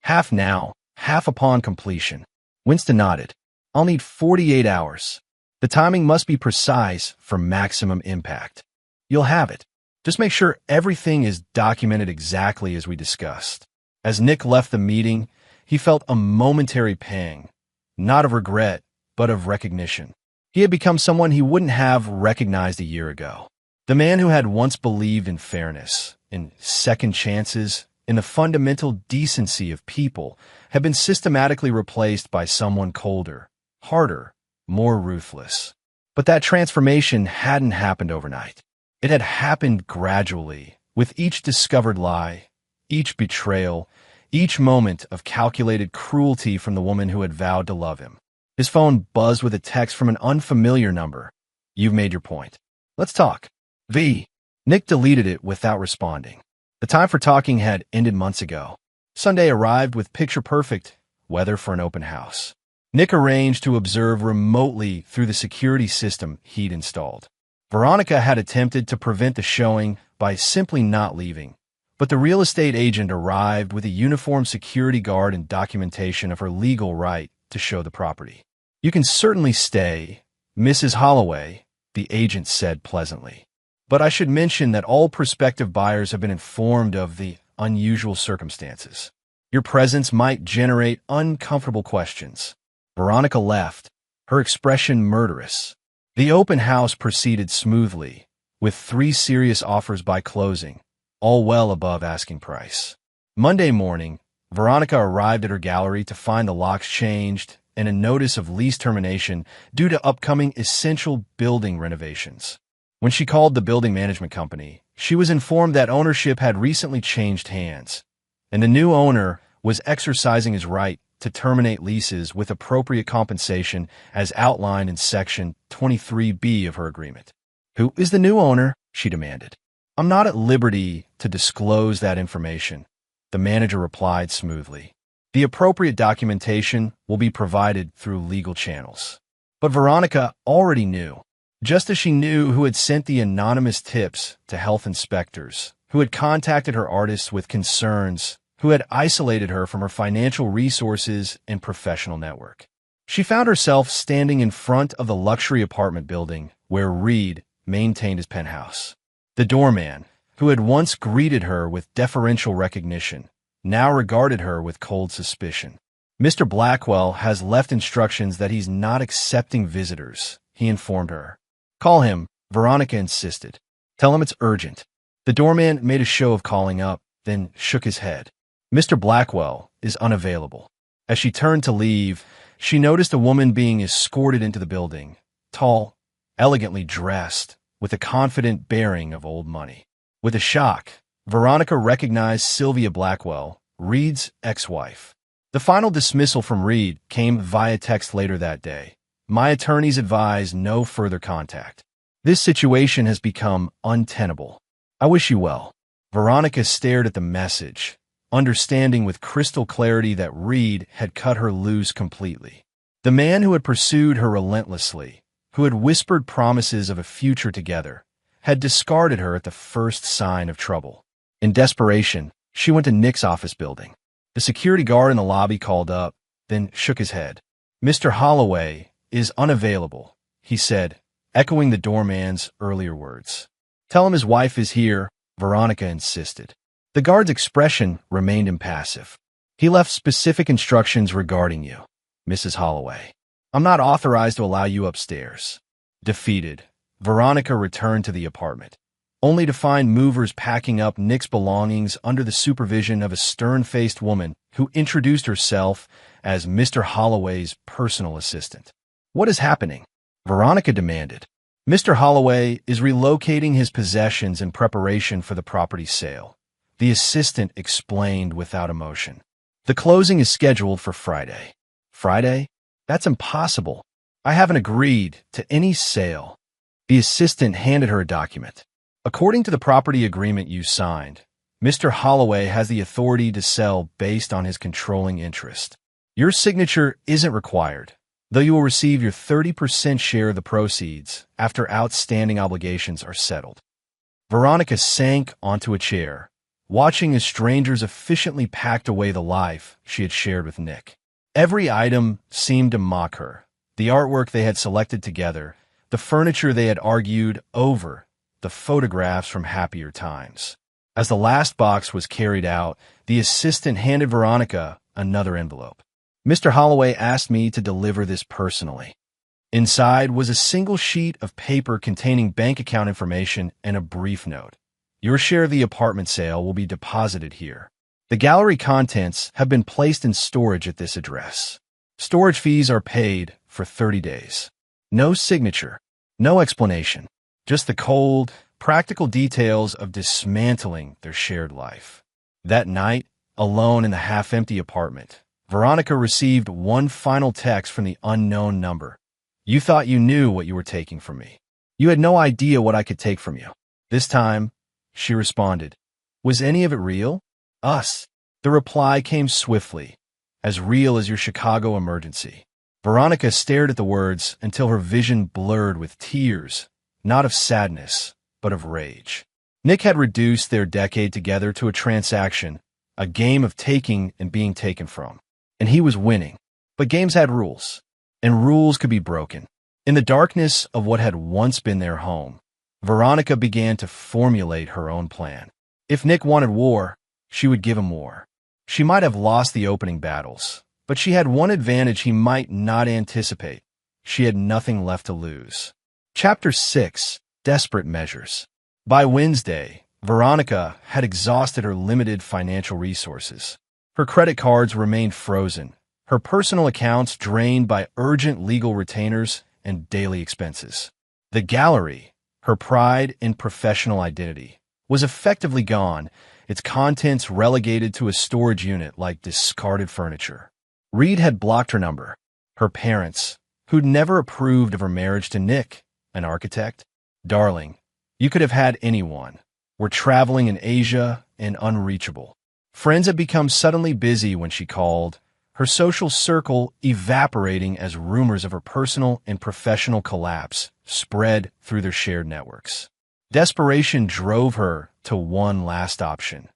Half now, half upon completion. Winston nodded. I'll need 48 hours. The timing must be precise for maximum impact. You'll have it. Just make sure everything is documented exactly as we discussed. As Nick left the meeting, he felt a momentary pang, not of regret, but of recognition. He had become someone he wouldn't have recognized a year ago. The man who had once believed in fairness, in second chances, in the fundamental decency of people, had been systematically replaced by someone colder, harder, more ruthless. But that transformation hadn't happened overnight. It had happened gradually, with each discovered lie, each betrayal, each moment of calculated cruelty from the woman who had vowed to love him. His phone buzzed with a text from an unfamiliar number. "You've made your point. Let's talk." V. Nick deleted it without responding. The time for talking had ended months ago. Sunday arrived with picture-perfect weather for an open house. Nick arranged to observe remotely through the security system he'd installed. Veronica had attempted to prevent the showing by simply not leaving, but the real estate agent arrived with a uniformed security guard and documentation of her legal right to show the property. "You can certainly stay, Mrs. Holloway," the agent said pleasantly. "But I should mention that all prospective buyers have been informed of the unusual circumstances. Your presence might generate uncomfortable questions." Veronica left, her expression murderous. The open house proceeded smoothly, with 3 serious offers by closing, all well above asking price. Monday morning, Veronica arrived at her gallery to find the locks changed and a notice of lease termination due to upcoming essential building renovations. When she called the building management company, she was informed that ownership had recently changed hands, and the new owner was exercising his right to terminate leases with appropriate compensation as outlined in Section 23B of her agreement. "Who is the new owner?" she demanded. "I'm not at liberty to disclose that information," the manager replied smoothly. "The appropriate documentation will be provided through legal channels." But Veronica already knew, just as she knew who had sent the anonymous tips to health inspectors, who had contacted her artists with concerns, who had isolated her from her financial resources and professional network. She found herself standing in front of the luxury apartment building where Reed maintained his penthouse. The doorman, who had once greeted her with deferential recognition, now regarded her with cold suspicion. "Mr. Blackwell has left instructions that he's not accepting visitors," he informed her. "Call him," Veronica insisted. "Tell him it's urgent." The doorman made a show of calling up, then shook his head. "Mr. Blackwell is unavailable." As she turned to leave, she noticed a woman being escorted into the building, tall, elegantly dressed, with a confident bearing of old money. With a shock, Veronica recognized Sylvia Blackwell, Reed's ex-wife. The final dismissal from Reed came via text later that day. "My attorneys advise no further contact. This situation has become untenable. I wish you well." Veronica stared at the message, understanding with crystal clarity that Reed had cut her loose completely. The man who had pursued her relentlessly, who had whispered promises of a future together, had discarded her at the first sign of trouble. In desperation, she went to Nick's office building. The security guard in the lobby called up, then shook his head. "Mr. Holloway is unavailable," he said, echoing the doorman's earlier words. "Tell him his wife is here," Veronica insisted. The guard's expression remained impassive. "He left specific instructions regarding you, Mrs. Holloway. I'm not authorized to allow you upstairs." Defeated, Veronica returned to the apartment, only to find movers packing up Nick's belongings under the supervision of a stern-faced woman who introduced herself as Mr. Holloway's personal assistant. "What is happening?" Veronica demanded. "Mr. Holloway is relocating his possessions in preparation for the property's sale," the assistant explained without emotion. "The closing is scheduled for Friday." "Friday? That's impossible. I haven't agreed to any sale." The assistant handed her a document. "According to the property agreement you signed, Mr. Holloway has the authority to sell based on his controlling interest. Your signature isn't required, though you will receive your 30% share of the proceeds after outstanding obligations are settled." Veronica sank onto a chair, watching as strangers efficiently packed away the life she had shared with Nick. Every item seemed to mock her. The artwork they had selected together, the furniture they had argued over, the photographs from happier times. As the last box was carried out, the assistant handed Veronica another envelope. "Mr. Holloway asked me to deliver this personally." Inside was a single sheet of paper containing bank account information and a brief note. "Your share of the apartment sale will be deposited here. The gallery contents have been placed in storage at this address. Storage fees are paid for 30 days. No signature, no explanation, just the cold, practical details of dismantling their shared life. That night, Alone in the half-empty apartment, Veronica received one final text from the unknown number. You thought you knew what you were taking from me. You had no idea what I could take from you. This time, she responded, was any of it real? Us. The reply came swiftly, as real as your Chicago emergency. Veronica stared at the words until her vision blurred with tears, not of sadness, but of rage. Nick had reduced their decade together to a transaction, a game of taking and being taken from. And he was winning. But games had rules, and rules could be broken. In the darkness of what had once been their home, Veronica began to formulate her own plan. If Nick wanted war, she would give him war. She might have lost the opening battles, but she had one advantage he might not anticipate. She had nothing left to lose. Chapter 6. Desperate Measures. By Wednesday, Veronica had exhausted her limited financial resources. Her credit cards remained frozen, her personal accounts drained by urgent legal retainers and daily expenses. The gallery, her pride in professional identity, was effectively gone, its contents relegated to a storage unit like discarded furniture. Reed had blocked her number. Her parents, who'd never approved of her marriage to Nick, an architect, darling, you could have had anyone, were traveling in Asia and unreachable. Friends had become suddenly busy when she called, her social circle evaporating as rumors of her personal and professional collapse spread through their shared networks. Desperation drove her to one last option.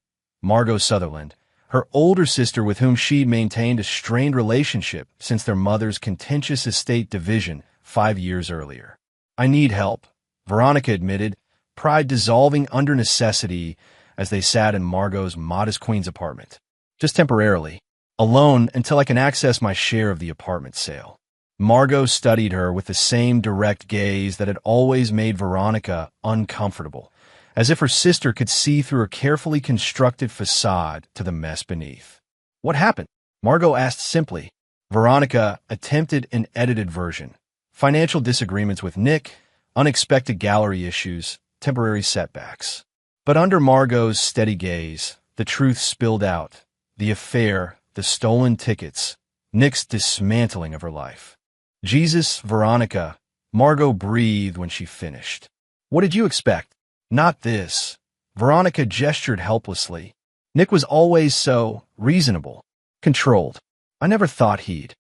Margot Sutherland, her older sister with whom she'd maintained a strained relationship since their mother's contentious estate division 5 years earlier. I need help, Veronica admitted, pride dissolving under necessity as they sat in Margot's modest Queens apartment. Just temporarily. Alone until I can access my share of the apartment sale. Margot studied her with the same direct gaze that had always made Veronica uncomfortable, as if her sister could see through her carefully constructed facade to the mess beneath. What happened? Margot asked simply. Veronica attempted an edited version. Financial disagreements with Nick, unexpected gallery issues, temporary setbacks. But under Margot's steady gaze, the truth spilled out. The affair, the stolen tickets, Nick's dismantling of her life. Jesus, Veronica, Margot breathed when she finished. What did you expect? Not this. Veronica gestured helplessly. Nick was always so reasonable, controlled. I never thought he'd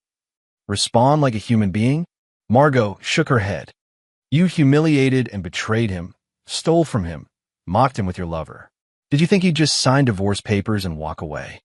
respond like a human being. Margot shook her head. You humiliated and betrayed him, stole from him, mocked him with your lover. Did you think he'd just sign divorce papers and walk away?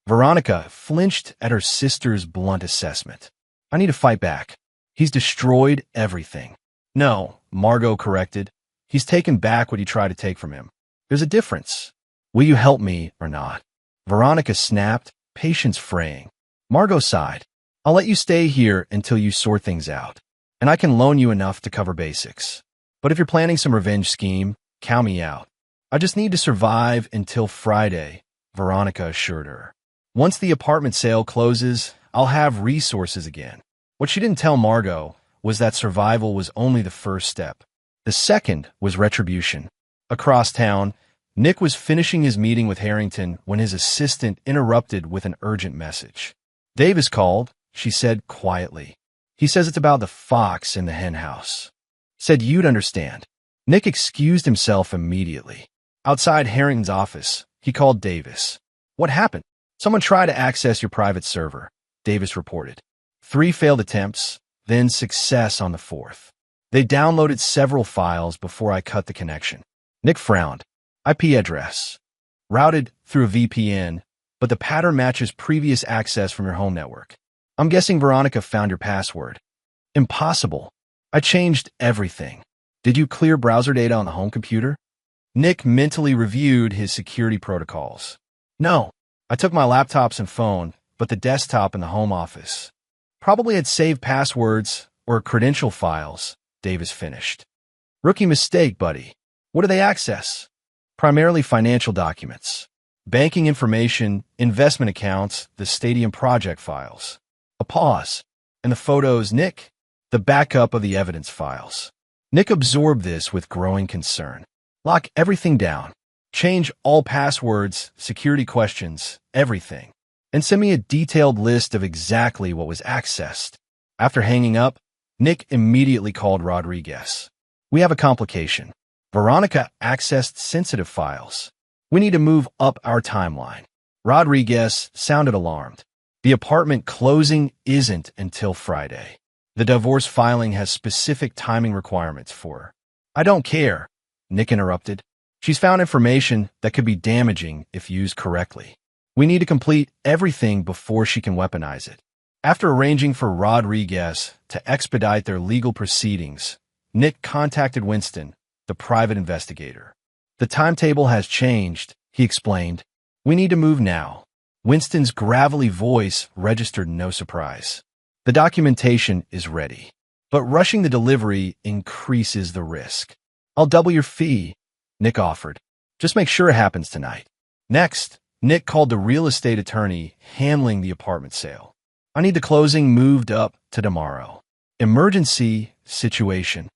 Veronica flinched at her sister's blunt assessment. I need to fight back. He's destroyed everything. No, Margot corrected. He's taken back what you tried to take from him. There's a difference. Will you help me or not? Veronica snapped, patience fraying. Margot sighed. I'll let you stay here until you sort things out, and I can loan you enough to cover basics. But if you're planning some revenge scheme, count me out. I just need to survive until Friday, Veronica assured her. Once the apartment sale closes, I'll have resources again. What she didn't tell Margot was that survival was only the first step. The second was retribution. Across town, Nick was finishing his meeting with Harrington when his assistant interrupted with an urgent message. Davis called, she said quietly. He says it's about the fox in the hen house. Said you'd understand. Nick excused himself immediately. Outside Harrington's office, he called Davis. What happened? Someone tried to access your private server, Davis reported. 3 failed attempts, then success on the 4th. They downloaded several files before I cut the connection. Nick frowned. IP address. Routed through a VPN, but the pattern matches previous access from your home network. I'm guessing Veronica found your password. Impossible. I changed everything. Did you clear browser data on the home computer? Nick mentally reviewed his security protocols. No. I took my laptops and phone, but the desktop in the home office. Probably had saved passwords or credential files, Davis finished. Rookie mistake, buddy. What do they access? Primarily financial documents. Banking information, investment accounts, the stadium project files. A pause. And the photos, Nick? The backup of the evidence files. Nick absorbed this with growing concern. Lock everything down. Change all passwords, security questions, everything. And send me a detailed list of exactly what was accessed. After hanging up, Nick immediately called Rodriguez. We have a complication. Veronica accessed sensitive files. We need to move up our timeline. Rodriguez sounded alarmed. The apartment closing isn't until Friday. The divorce filing has specific timing requirements for her. I don't care, Nick interrupted. She's found information that could be damaging if used correctly. We need to complete everything before she can weaponize it. After arranging for Rodriguez to expedite their legal proceedings, Nick contacted Winston, the private investigator. The timetable has changed, he explained. We need to move now. Winston's gravelly voice registered no surprise. The documentation is ready, but rushing the delivery increases the risk. I'll double your fee, Nick offered. Just make sure it happens tonight. Next, Nick called the real estate attorney handling the apartment sale. I need the closing moved up to tomorrow. Emergency situation.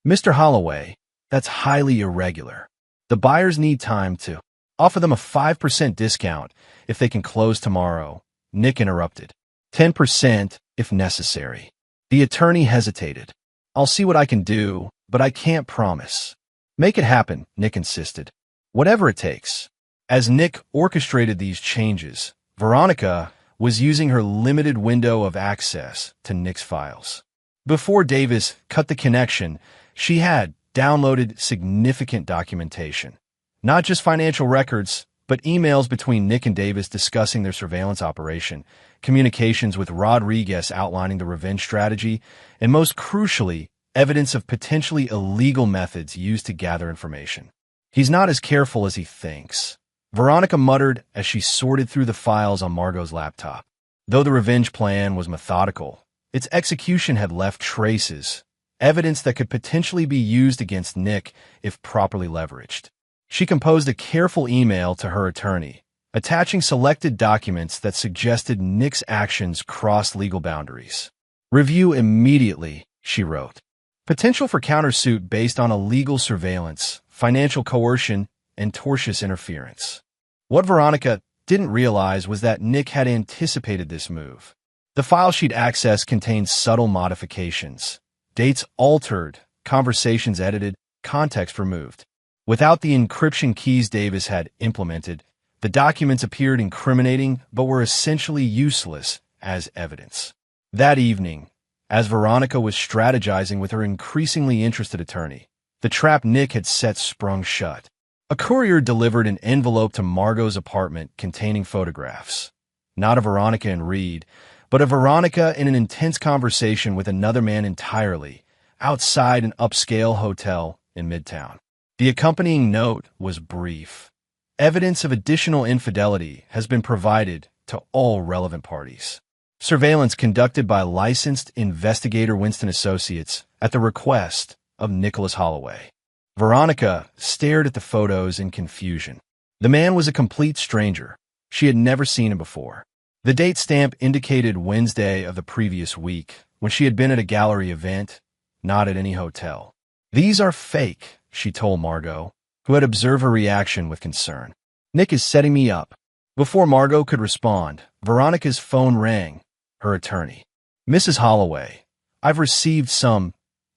Mr. Holloway, that's highly irregular. The buyers need time to offer them a 5% discount if they can close tomorrow, Nick interrupted. 10% if necessary. The attorney hesitated. I'll see what I can do, but I can't promise. Make it happen, Nick insisted. Whatever it takes. As Nick orchestrated these changes, Veronica was using her limited window of access to Nick's files. Before Davis cut the connection, she had downloaded significant documentation. Not just financial records, but emails between Nick and Davis discussing their surveillance operation, communications with Rodriguez outlining the revenge strategy, and most crucially, evidence of potentially illegal methods used to gather information. He's not as careful as he thinks, Veronica muttered as she sorted through the files on Margot's laptop. Though the revenge plan was methodical, its execution had left traces, evidence that could potentially be used against Nick if properly leveraged. She composed a careful email to her attorney, attaching selected documents that suggested Nick's actions crossed legal boundaries. Review immediately, she wrote. Potential for countersuit based on illegal surveillance, financial coercion, and tortious interference. What Veronica didn't realize was that Nick had anticipated this move. The file she'd accessed contained subtle modifications. Dates altered, conversations edited, context removed. Without the encryption keys Davis had implemented, the documents appeared incriminating but were essentially useless as evidence. That evening, as Veronica was strategizing with her increasingly interested attorney, the trap Nick had set sprung shut. A courier delivered an envelope to Margot's apartment containing photographs. Not of Veronica and Reed, but of Veronica in an intense conversation with another man entirely, outside an upscale hotel in Midtown. The accompanying note was brief. Evidence of additional infidelity has been provided to all relevant parties. Surveillance conducted by licensed investigator Winston Associates at the request of Nicholas Holloway. Veronica stared at the photos in confusion. The man was a complete stranger. She had never seen him before. The date stamp indicated Wednesday of the previous week, when she had been at a gallery event, not at any hotel. These are fake, she told Margot, who had observed her reaction with concern. Nick is setting me up. Before Margot could respond, Veronica's phone rang, her attorney. Mrs. Holloway, I've received some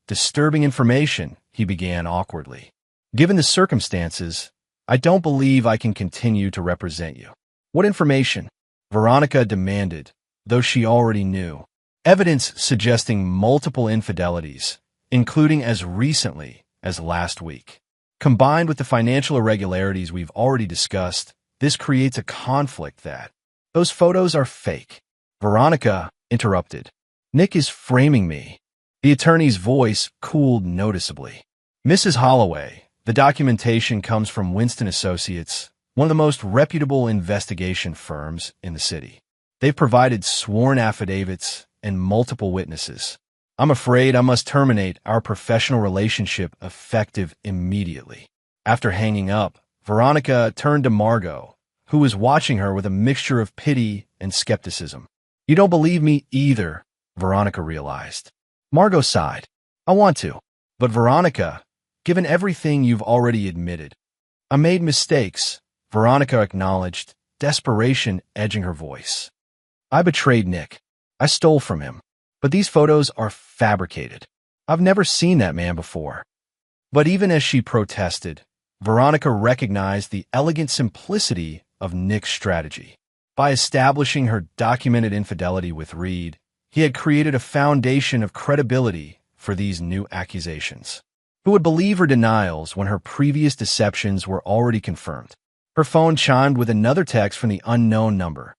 disturbing information, he began awkwardly. Given the circumstances, I don't believe I can continue to represent you. What information? Veronica demanded, though she already knew. Evidence suggesting multiple infidelities, including as recently as last week. Combined with the financial irregularities we've already discussed, this creates a conflict that those photos are fake. Veronica interrupted. Nick is framing me. The attorney's voice cooled noticeably. Mrs. Holloway, the documentation comes from Winston Associates, one of the most reputable investigation firms in the city. They've provided sworn affidavits and multiple witnesses. I'm afraid I must terminate our professional relationship effective immediately. After hanging up, Veronica turned to Margot, who was watching her with a mixture of pity and skepticism. You don't believe me either, Veronica realized. Margot sighed. I want to. But Veronica, given everything you've already admitted, I made mistakes, Veronica acknowledged, desperation edging her voice. I betrayed Nick. I stole from him. But these photos are fabricated. I've never seen that man before. But even as she protested, Veronica recognized the elegant simplicity of Nick's strategy. By establishing her documented infidelity with Reed, he had created a foundation of credibility for these new accusations. Who would believe her denials when her previous deceptions were already confirmed? Her phone chimed with another text from the unknown number.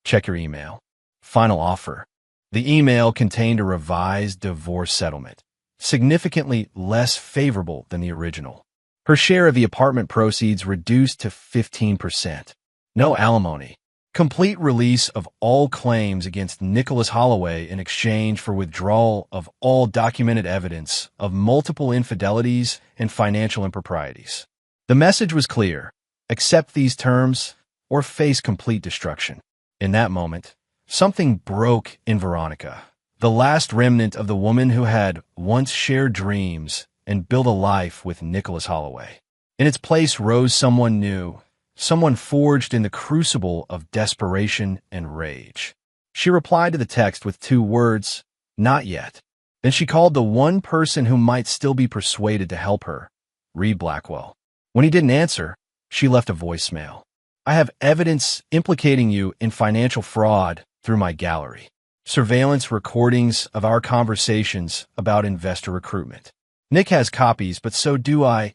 Check your email. Final offer. The email contained a revised divorce settlement, significantly less favorable than the original. Her share of the apartment proceeds reduced to 15%. No alimony. Complete release of all claims against Nicholas Holloway in exchange for withdrawal of all documented evidence of multiple infidelities and financial improprieties. The message was clear. Accept these terms or face complete destruction. In that moment, something broke in Veronica, the last remnant of the woman who had once shared dreams and built a life with Nicholas Holloway. In its place rose someone new, someone forged in the crucible of desperation and rage. She replied to the text with 2 words, "Not yet." Then she called the one person who might still be persuaded to help her, Reed Blackwell. When he didn't answer, she left a voicemail. "I have evidence implicating you in financial fraud through my gallery. Surveillance recordings of our conversations about investor recruitment. Nick has copies, but so do I.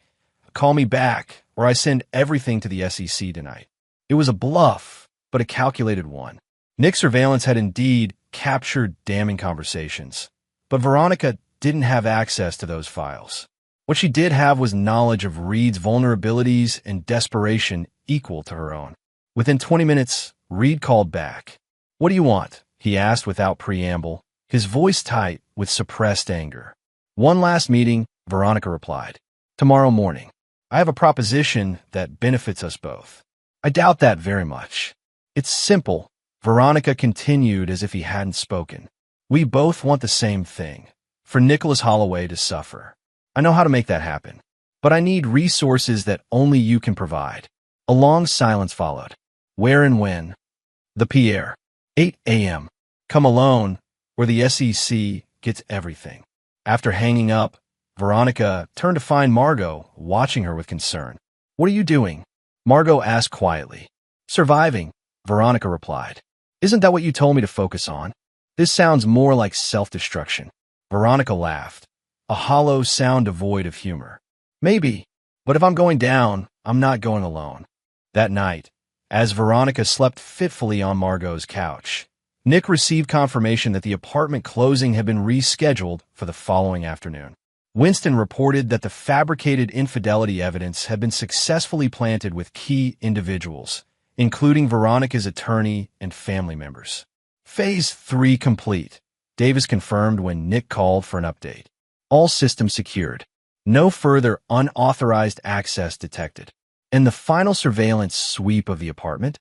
Call me back, or I send everything to the SEC tonight." It was a bluff, but a calculated one. Nick's surveillance had indeed captured damning conversations, but Veronica didn't have access to those files. What she did have was knowledge of Reed's vulnerabilities and desperation equal to her own. Within 20 minutes, Reed called back. "What do you want?" he asked without preamble, his voice tight with suppressed anger. "One last meeting," Veronica replied. "Tomorrow morning. I have a proposition that benefits us both." "I doubt that very much." "It's simple," Veronica continued as if he hadn't spoken. "We both want the same thing, for Nicholas Holloway to suffer. I know how to make that happen, but I need resources that only you can provide." A long silence followed. "Where and when?" "The Pierre. 8 a.m. Come alone, or the SEC gets everything." After hanging up, Veronica turned to find Margot watching her with concern. "What are you doing?" Margot asked quietly. "Surviving," Veronica replied. "Isn't that what you told me to focus on? This sounds more like self-destruction." Veronica laughed, a hollow sound devoid of humor. "Maybe, but if I'm going down, I'm not going alone." That night, as Veronica slept fitfully on Margot's couch, Nick received confirmation that the apartment closing had been rescheduled for the following afternoon. Winston reported that the fabricated infidelity evidence had been successfully planted with key individuals, including Veronica's attorney and family members. Phase 3 complete, Davis confirmed when Nick called for an update. All systems secured. No further unauthorized access detected. And the final surveillance sweep of the apartment?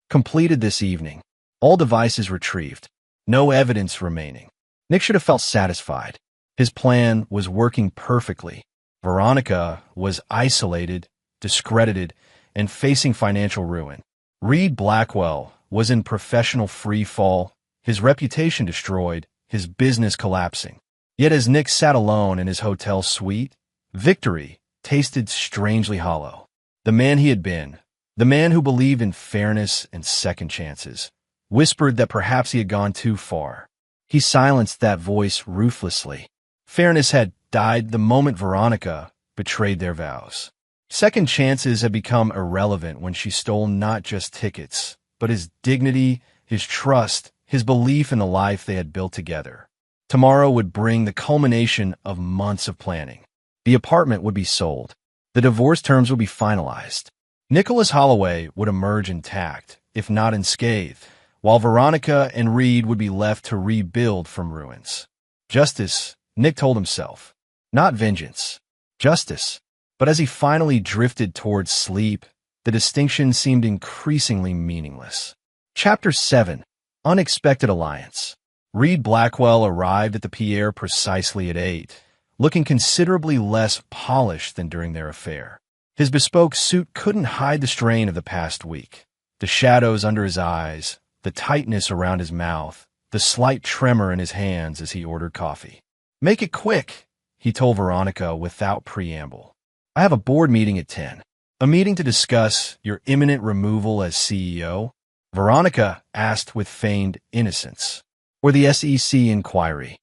Completed this evening. All devices retrieved. No evidence remaining. Nick should have felt satisfied. His plan was working perfectly. Veronica was isolated, discredited, and facing financial ruin. Reed Blackwell was in professional free fall, his reputation destroyed, his business collapsing. Yet as Nick sat alone in his hotel suite, victory tasted strangely hollow. The man he had been, the man who believed in fairness and second chances, whispered that perhaps he had gone too far. He silenced that voice ruthlessly. Fairness had died the moment Veronica betrayed their vows. Second chances had become irrelevant when she stole not just tickets, but his dignity, his trust, his belief in the life they had built together. Tomorrow would bring the culmination of months of planning. The apartment would be sold. The divorce terms would be finalized. Nicholas Holloway would emerge intact, if not unscathed, while Veronica and Reed would be left to rebuild from ruins. Justice, Nick told himself. Not vengeance. Justice. But as he finally drifted towards sleep, the distinction seemed increasingly meaningless. Chapter 7. Unexpected Alliance. Reed Blackwell arrived at the Pierre precisely at 8, looking considerably less polished than during their affair. His bespoke suit couldn't hide the strain of the past week. The shadows under his eyes, the tightness around his mouth, the slight tremor in his hands as he ordered coffee. "Make it quick," he told Veronica without preamble. "I have a board meeting at 10. A meeting to discuss your imminent removal as CEO?" Veronica asked with feigned innocence. "Or the SEC inquiry?"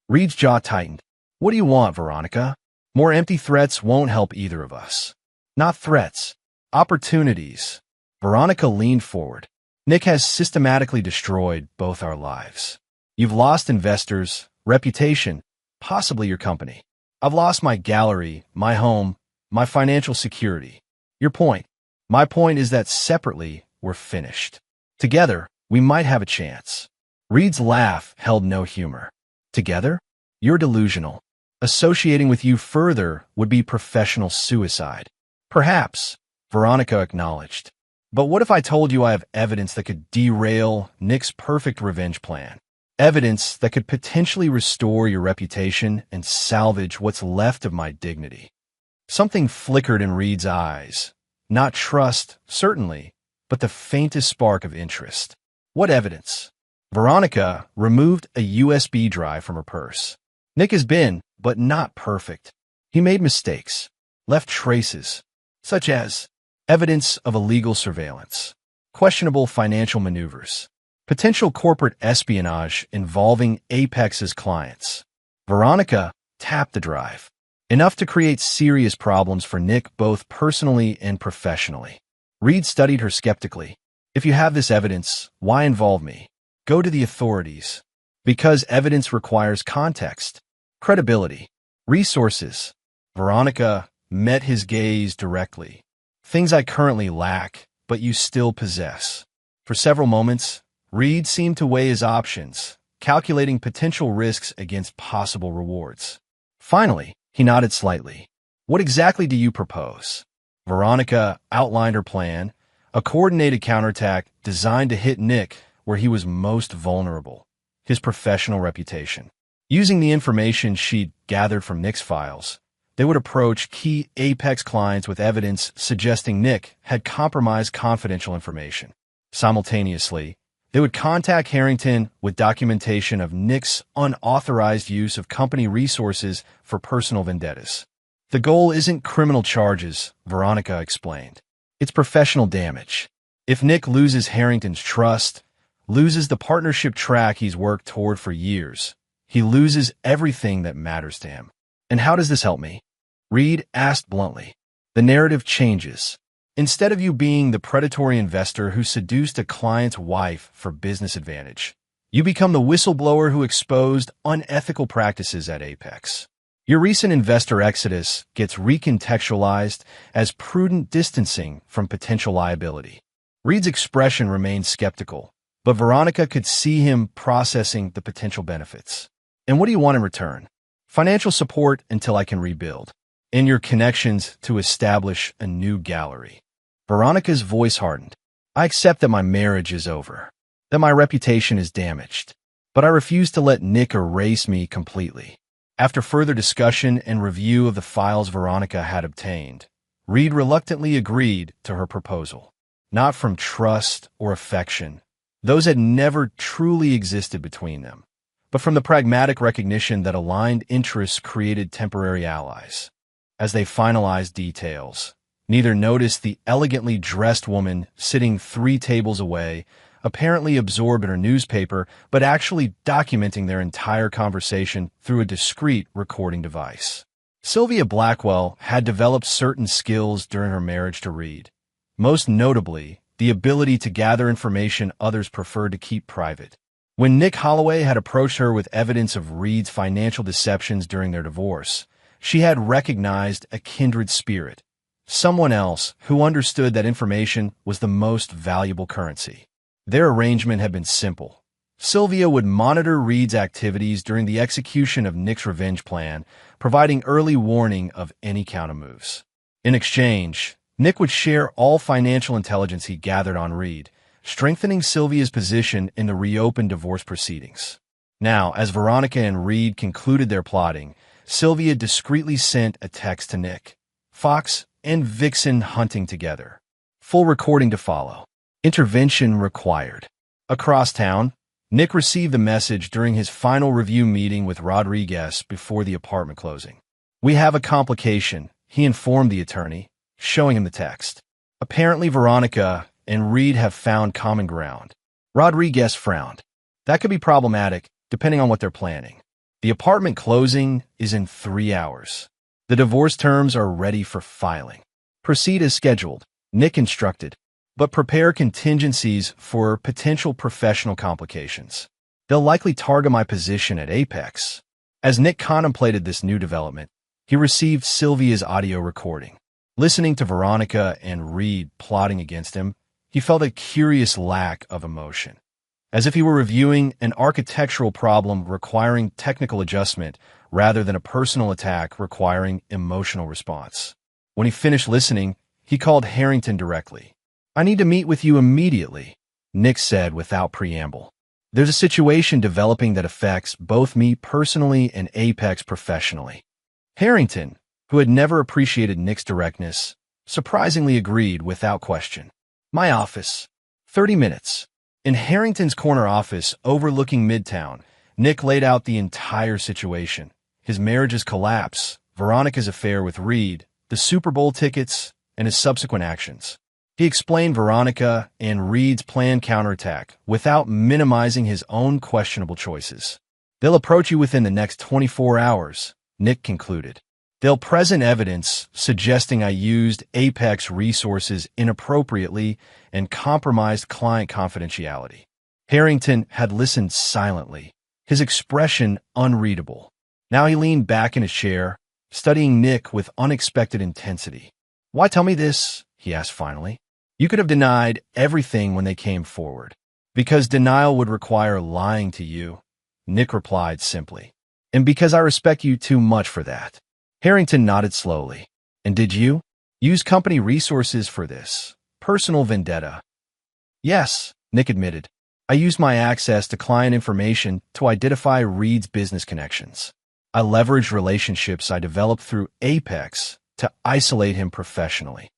Reed's jaw tightened. "What do you want, Veronica? More empty threats won't help either of us." "Not threats. Opportunities." Veronica leaned forward. "Nick has systematically destroyed both our lives. You've lost investors, reputation, possibly your company. I've lost my gallery, my home, my financial security. Your point? My point is that separately, we're finished. Together, we might have a chance." Reed's laugh held no humor. "Together? You're delusional. Associating with you further would be professional suicide." "Perhaps," Veronica acknowledged. "But what if I told you I have evidence that could derail Nick's perfect revenge plan? Evidence that could potentially restore your reputation and salvage what's left of my dignity." Something flickered in Reed's eyes. Not trust, certainly, but the faintest spark of interest. "What evidence?" Veronica removed a USB drive from her purse. "Nick has been, but not perfect. He made mistakes, left traces, such as evidence of illegal surveillance, questionable financial maneuvers, potential corporate espionage involving Apex's clients." Veronica tapped the drive. "Enough to create serious problems for Nick both personally and professionally." Reed studied her skeptically. "If you have this evidence, why involve me? Go to the authorities." "Because evidence requires context, credibility, resources." Veronica met his gaze directly. "Things I currently lack, but you still possess." For several moments, Reed seemed to weigh his options, calculating potential risks against possible rewards. Finally, he nodded slightly. "What exactly do you propose?" Veronica outlined her plan, a coordinated counterattack designed to hit Nick where he was most vulnerable, his professional reputation. Using the information she'd gathered from Nick's files, they would approach key Apex clients with evidence suggesting Nick had compromised confidential information. Simultaneously, they would contact Harrington with documentation of Nick's unauthorized use of company resources for personal vendettas. "The goal isn't criminal charges," Veronica explained. "It's professional damage. If Nick loses Harrington's trust, loses the partnership track he's worked toward for years, he loses everything that matters to him." "And how does this help me?" Reed asked bluntly. "The narrative changes. Instead of you being the predatory investor who seduced a client's wife for business advantage, you become the whistleblower who exposed unethical practices at Apex. Your recent investor exodus gets recontextualized as prudent distancing from potential liability." Reed's expression remained skeptical, but Veronica could see him processing the potential benefits. "And what do you want in return?" "Financial support until I can rebuild, and your connections to establish a new gallery." Veronica's voice hardened. "I accept that my marriage is over, that my reputation is damaged, but I refuse to let Nick erase me completely." After further discussion and review of the files Veronica had obtained, Reed reluctantly agreed to her proposal. Not from trust or affection, those had never truly existed between them, but from the pragmatic recognition that aligned interests created temporary allies. As they finalized details, neither noticed the elegantly dressed woman sitting 3 tables away, apparently absorbed in her newspaper, but actually documenting their entire conversation through a discreet recording device. Sylvia Blackwell had developed certain skills during her marriage to Reed, most notably the ability to gather information others preferred to keep private. When Nick Holloway had approached her with evidence of Reed's financial deceptions during their divorce, she had recognized a kindred spirit, someone else who understood that information was the most valuable currency. Their arrangement had been simple. Sylvia would monitor Reed's activities during the execution of Nick's revenge plan, providing early warning of any countermoves. In exchange, Nick would share all financial intelligence he gathered on Reed, strengthening Sylvia's position in the reopened divorce proceedings. Now, as Veronica and Reed concluded their plotting, Sylvia discreetly sent a text to Nick. Fox and Vixen hunting together. Full recording to follow. Intervention required. Across town, Nick received the message during his final review meeting with Rodriguez before the apartment closing. "We have a complication," he informed the attorney, showing him the text. "Apparently Veronica and Reed have found common ground." Rodriguez frowned. "That could be problematic, depending on what they're planning. The apartment closing is in 3 hours. The divorce terms are ready for filing. Proceed as scheduled," Nick instructed, "but prepare contingencies for potential professional complications. They'll likely target my position at Apex." As Nick contemplated this new development, he received Sylvia's audio recording. Listening to Veronica and Reed plotting against him, he felt a curious lack of emotion, as if he were reviewing an architectural problem requiring technical adjustment rather than a personal attack requiring emotional response. When he finished listening, he called Harrington directly. "I need to meet with you immediately," Nick said without preamble. "There's a situation developing that affects both me personally and Apex professionally." Harrington, who had never appreciated Nick's directness, surprisingly agreed without question. "My office. 30 minutes. In Harrington's corner office overlooking Midtown, Nick laid out the entire situation. His marriage's collapse, Veronica's affair with Reed, the Super Bowl tickets, and his subsequent actions. He explained Veronica and Reed's planned counterattack without minimizing his own questionable choices. "They'll approach you within the next 24 hours, Nick concluded. "They'll present evidence suggesting I used Apex resources inappropriately and compromised client confidentiality." Harrington had listened silently, his expression unreadable. Now he leaned back in his chair, studying Nick with unexpected intensity. "Why tell me this?" he asked finally. "You could have denied everything when they came forward." "Because denial would require lying to you," Nick replied simply. "And because I respect you too much for that." Harrington nodded slowly. "And did you use company resources for this personal vendetta?" "Yes," Nick admitted. "I used my access to client information to identify Reed's business connections. I leveraged relationships I developed through Apex to isolate him professionally."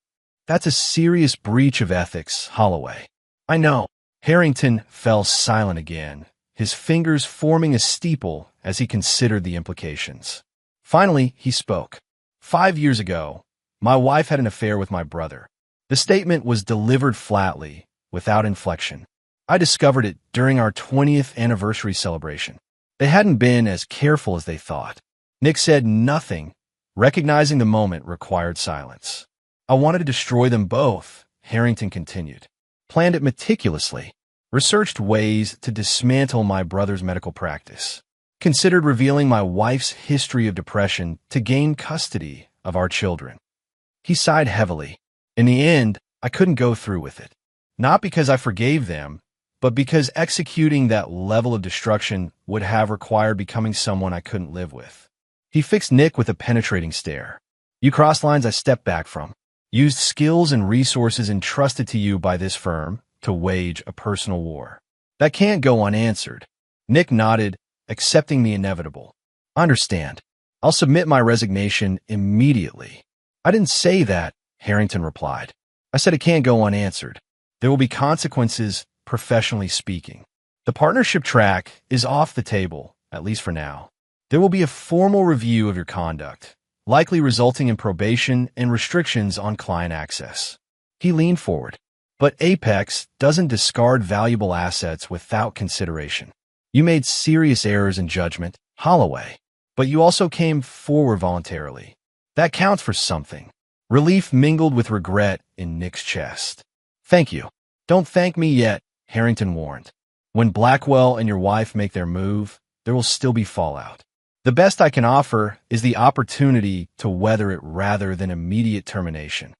"That's a serious breach of ethics, Holloway." "I know." Harrington fell silent again, his fingers forming a steeple as he considered the implications. Finally, he spoke. "5 years ago, my wife had an affair with my brother." The statement was delivered flatly, without inflection. "I discovered it during our 20th anniversary celebration. They hadn't been as careful as they thought." Nick said nothing, recognizing the moment required silence. "I wanted to destroy them both," Harrington continued. "Planned it meticulously. Researched ways to dismantle my brother's medical practice. Considered revealing my wife's history of depression to gain custody of our children." He sighed heavily. "In the end, I couldn't go through with it. Not because I forgave them, but because executing that level of destruction would have required becoming someone I couldn't live with." He fixed Nick with a penetrating stare. "You crossed lines I stepped back from. Used skills and resources entrusted to you by this firm to wage a personal war. That can't go unanswered." Nick nodded, accepting the inevitable. "I understand. I'll submit my resignation immediately." "I didn't say that," Harrington replied. "I said it can't go unanswered. There will be consequences, professionally speaking. The partnership track is off the table, at least for now. There will be a formal review of your conduct, likely resulting in probation and restrictions on client access." He leaned forward. "But Apex doesn't discard valuable assets without consideration. You made serious errors in judgment, Holloway, but you also came forward voluntarily. That counts for something." Relief mingled with regret in Nick's chest. "Thank you." "Don't thank me yet," Harrington warned. "When Blackwell and your wife make their move, there will still be fallout. The best I can offer is the opportunity to weather it rather than immediate termination."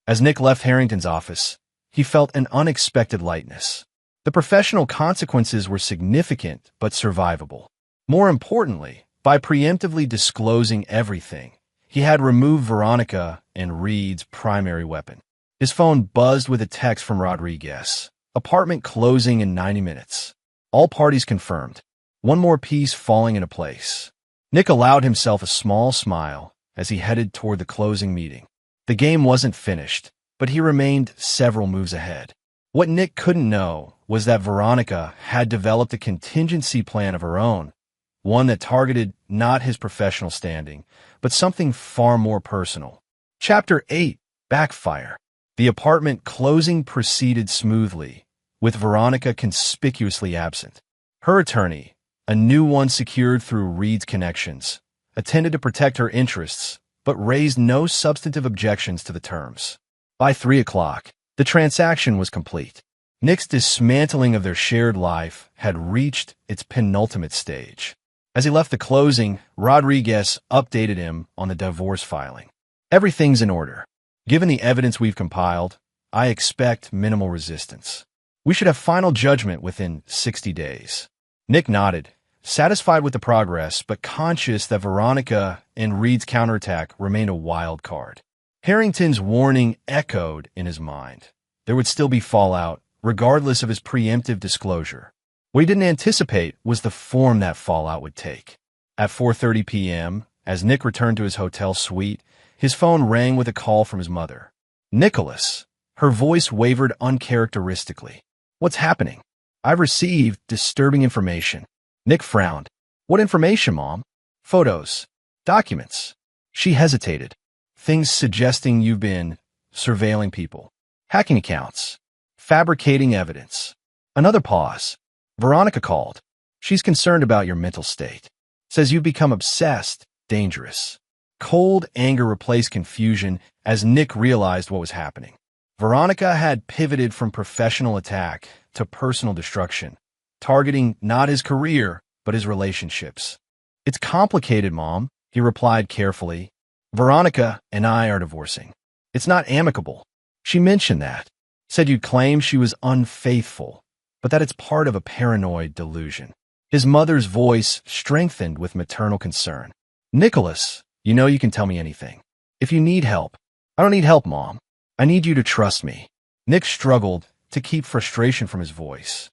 As Nick left Harrington's office, he felt an unexpected lightness. The professional consequences were significant but survivable. More importantly, by preemptively disclosing everything, he had removed Veronica and Reed's primary weapon. His phone buzzed with a text from Rodriguez. "Apartment closing in 90 minutes. All parties confirmed." One more piece falling into place. Nick allowed himself a small smile as he headed toward the closing meeting. The game wasn't finished, but he remained several moves ahead. What Nick couldn't know was that Veronica had developed a contingency plan of her own, one that targeted not his professional standing, but something far more personal. Chapter 8: Backfire. The apartment closing proceeded smoothly, with Veronica conspicuously absent. Her attorney, a new one secured through Reed's connections, attended to protect her interests, but raised no substantive objections to the terms. By 3 o'clock, the transaction was complete. Nick's dismantling of their shared life had reached its penultimate stage. As he left the closing, Rodriguez updated him on the divorce filing. Everything's in order. Given the evidence we've compiled, I expect minimal resistance. We should have final judgment within 60 days. Nick nodded, satisfied with the progress, but conscious that Veronica and Reed's counterattack remained a wild card. Harrington's warning echoed in his mind. There would still be fallout, regardless of his preemptive disclosure. What he didn't anticipate was the form that fallout would take. At 4:30 p.m., as Nick returned to his hotel suite, his phone rang with a call from his mother. "Nicholas." Her voice wavered uncharacteristically. "What's happening?" "I've received disturbing information." Nick frowned. "What information, Mom?" "Photos. Documents." She hesitated. "Things suggesting you've been surveilling people. Hacking accounts. Fabricating evidence." Another pause. "Veronica called. She's concerned about your mental state. Says you've become obsessed, dangerous." Cold anger replaced confusion as Nick realized what was happening. Veronica had pivoted from professional attack to personal destruction, targeting not his career, but his relationships. "It's complicated, Mom," he replied carefully. "Veronica and I are divorcing. It's not amicable. She mentioned that. Said you'd claim she was unfaithful, but that it's part of a paranoid delusion." His mother's voice strengthened with maternal concern. "Nicholas, you know you can tell me anything. If you need help." "I don't need help, Mom. I need you to trust me." Nick struggled to keep frustration from his voice.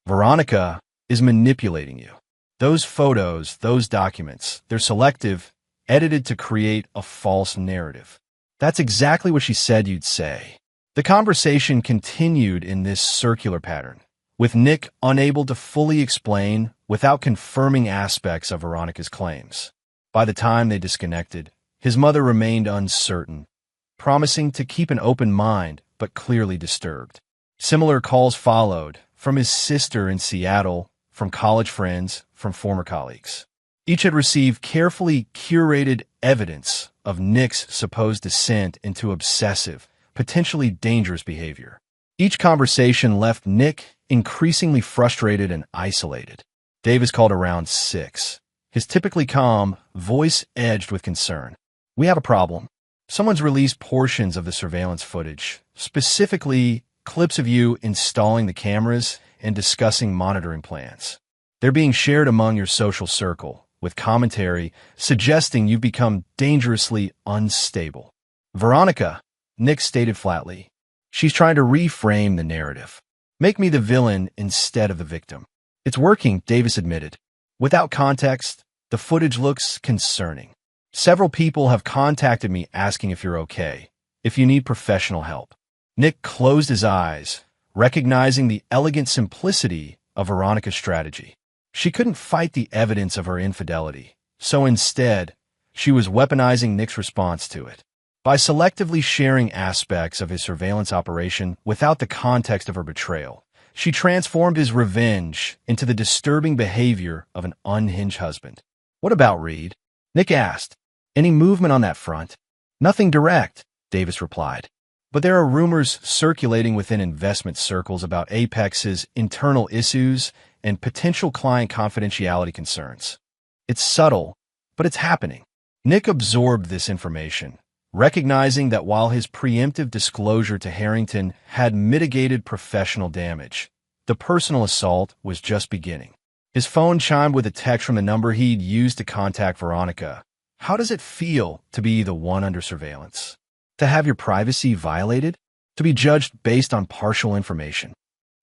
"Veronica is manipulating you. Those photos, those documents, they're selective, edited to create a false narrative." "That's exactly what she said you'd say." The conversation continued in this circular pattern, with Nick unable to fully explain without confirming aspects of Veronica's claims. By the time they disconnected, his mother remained uncertain, promising to keep an open mind, but clearly disturbed. Similar calls followed, from his sister in Seattle, from college friends, from former colleagues. Each had received carefully curated evidence of Nick's supposed descent into obsessive, potentially dangerous behavior. Each conversation left Nick increasingly frustrated and isolated. Davis called around 6. His typically calm voice edged with concern. "We have a problem. Someone's released portions of the surveillance footage, specifically clips of you installing the cameras and discussing monitoring plans. They're being shared among your social circle, with commentary suggesting you've become dangerously unstable." "Veronica," Nick stated flatly. "She's trying to reframe the narrative. Make me the villain instead of the victim." "It's working," Davis admitted. "Without context, the footage looks concerning. Several people have contacted me asking if you're okay, if you need professional help." Nick closed his eyes, recognizing the elegant simplicity of Veronica's strategy. She couldn't fight the evidence of her infidelity, so instead, she was weaponizing Nick's response to it. By selectively sharing aspects of his surveillance operation without the context of her betrayal, she transformed his revenge into the disturbing behavior of an unhinged husband. "What about Reed?" Nick asked. "Any movement on that front?" "Nothing direct," Davis replied. "But there are rumors circulating within investment circles about Apex's internal issues and potential client confidentiality concerns. It's subtle, but it's happening." Nick absorbed this information, recognizing that while his preemptive disclosure to Harrington had mitigated professional damage, the personal assault was just beginning. His phone chimed with a text from the number he'd used to contact Veronica. "How does it feel to be the one under surveillance? To have your privacy violated? To be judged based on partial information?"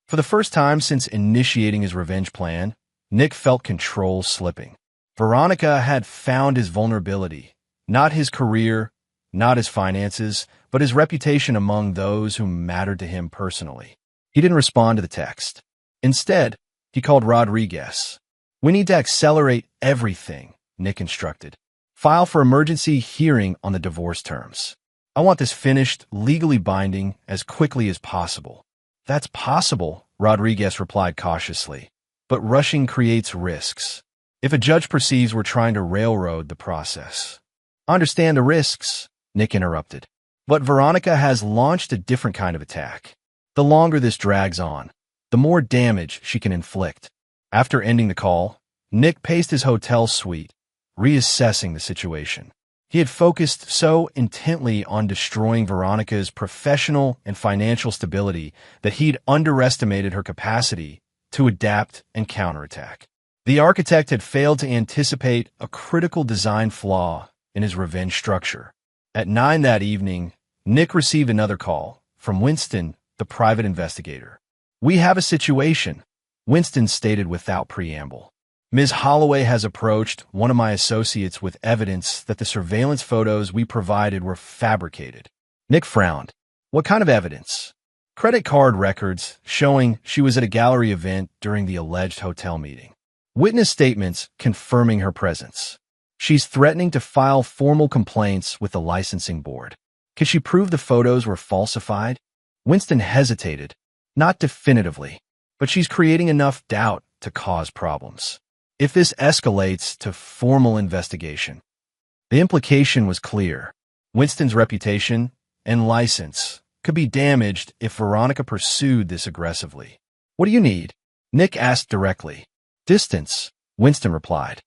For the first time since initiating his revenge plan, Nick felt control slipping. Veronica had found his vulnerability, not his career, not his finances, but his reputation among those who mattered to him personally. He didn't respond to the text. Instead, he called Rodriguez. "We need to accelerate everything," Nick instructed. "File for emergency hearing on the divorce terms. I want this finished, legally binding, as quickly as possible." "That's possible," Rodriguez replied cautiously. "But rushing creates risks. If a judge perceives we're trying to railroad the process." "I understand the risks," Nick interrupted. "But Veronica has launched a different kind of attack. The longer this drags on, the more damage she can inflict." After ending the call, Nick paced his hotel suite, reassessing the situation. He had focused so intently on destroying Veronica's professional and financial stability that he'd underestimated her capacity to adapt and counterattack. The architect had failed to anticipate a critical design flaw in his revenge structure. At 9 that evening, Nick received another call from Winston, the private investigator. "We have a situation," Winston stated without preamble. "Ms. Holloway has approached one of my associates with evidence that the surveillance photos we provided were fabricated." Nick frowned. "What kind of evidence?" "Credit card records showing she was at a gallery event during the alleged hotel meeting. Witness statements confirming her presence. She's threatening to file formal complaints with the licensing board." "Could she prove the photos were falsified?" Winston hesitated. "Not definitively, but she's creating enough doubt to cause problems. If this escalates to formal investigation." The implication was clear. Winston's reputation and license could be damaged if Veronica pursued this aggressively. "What do you need?" Nick asked directly. "Distance," Winston replied.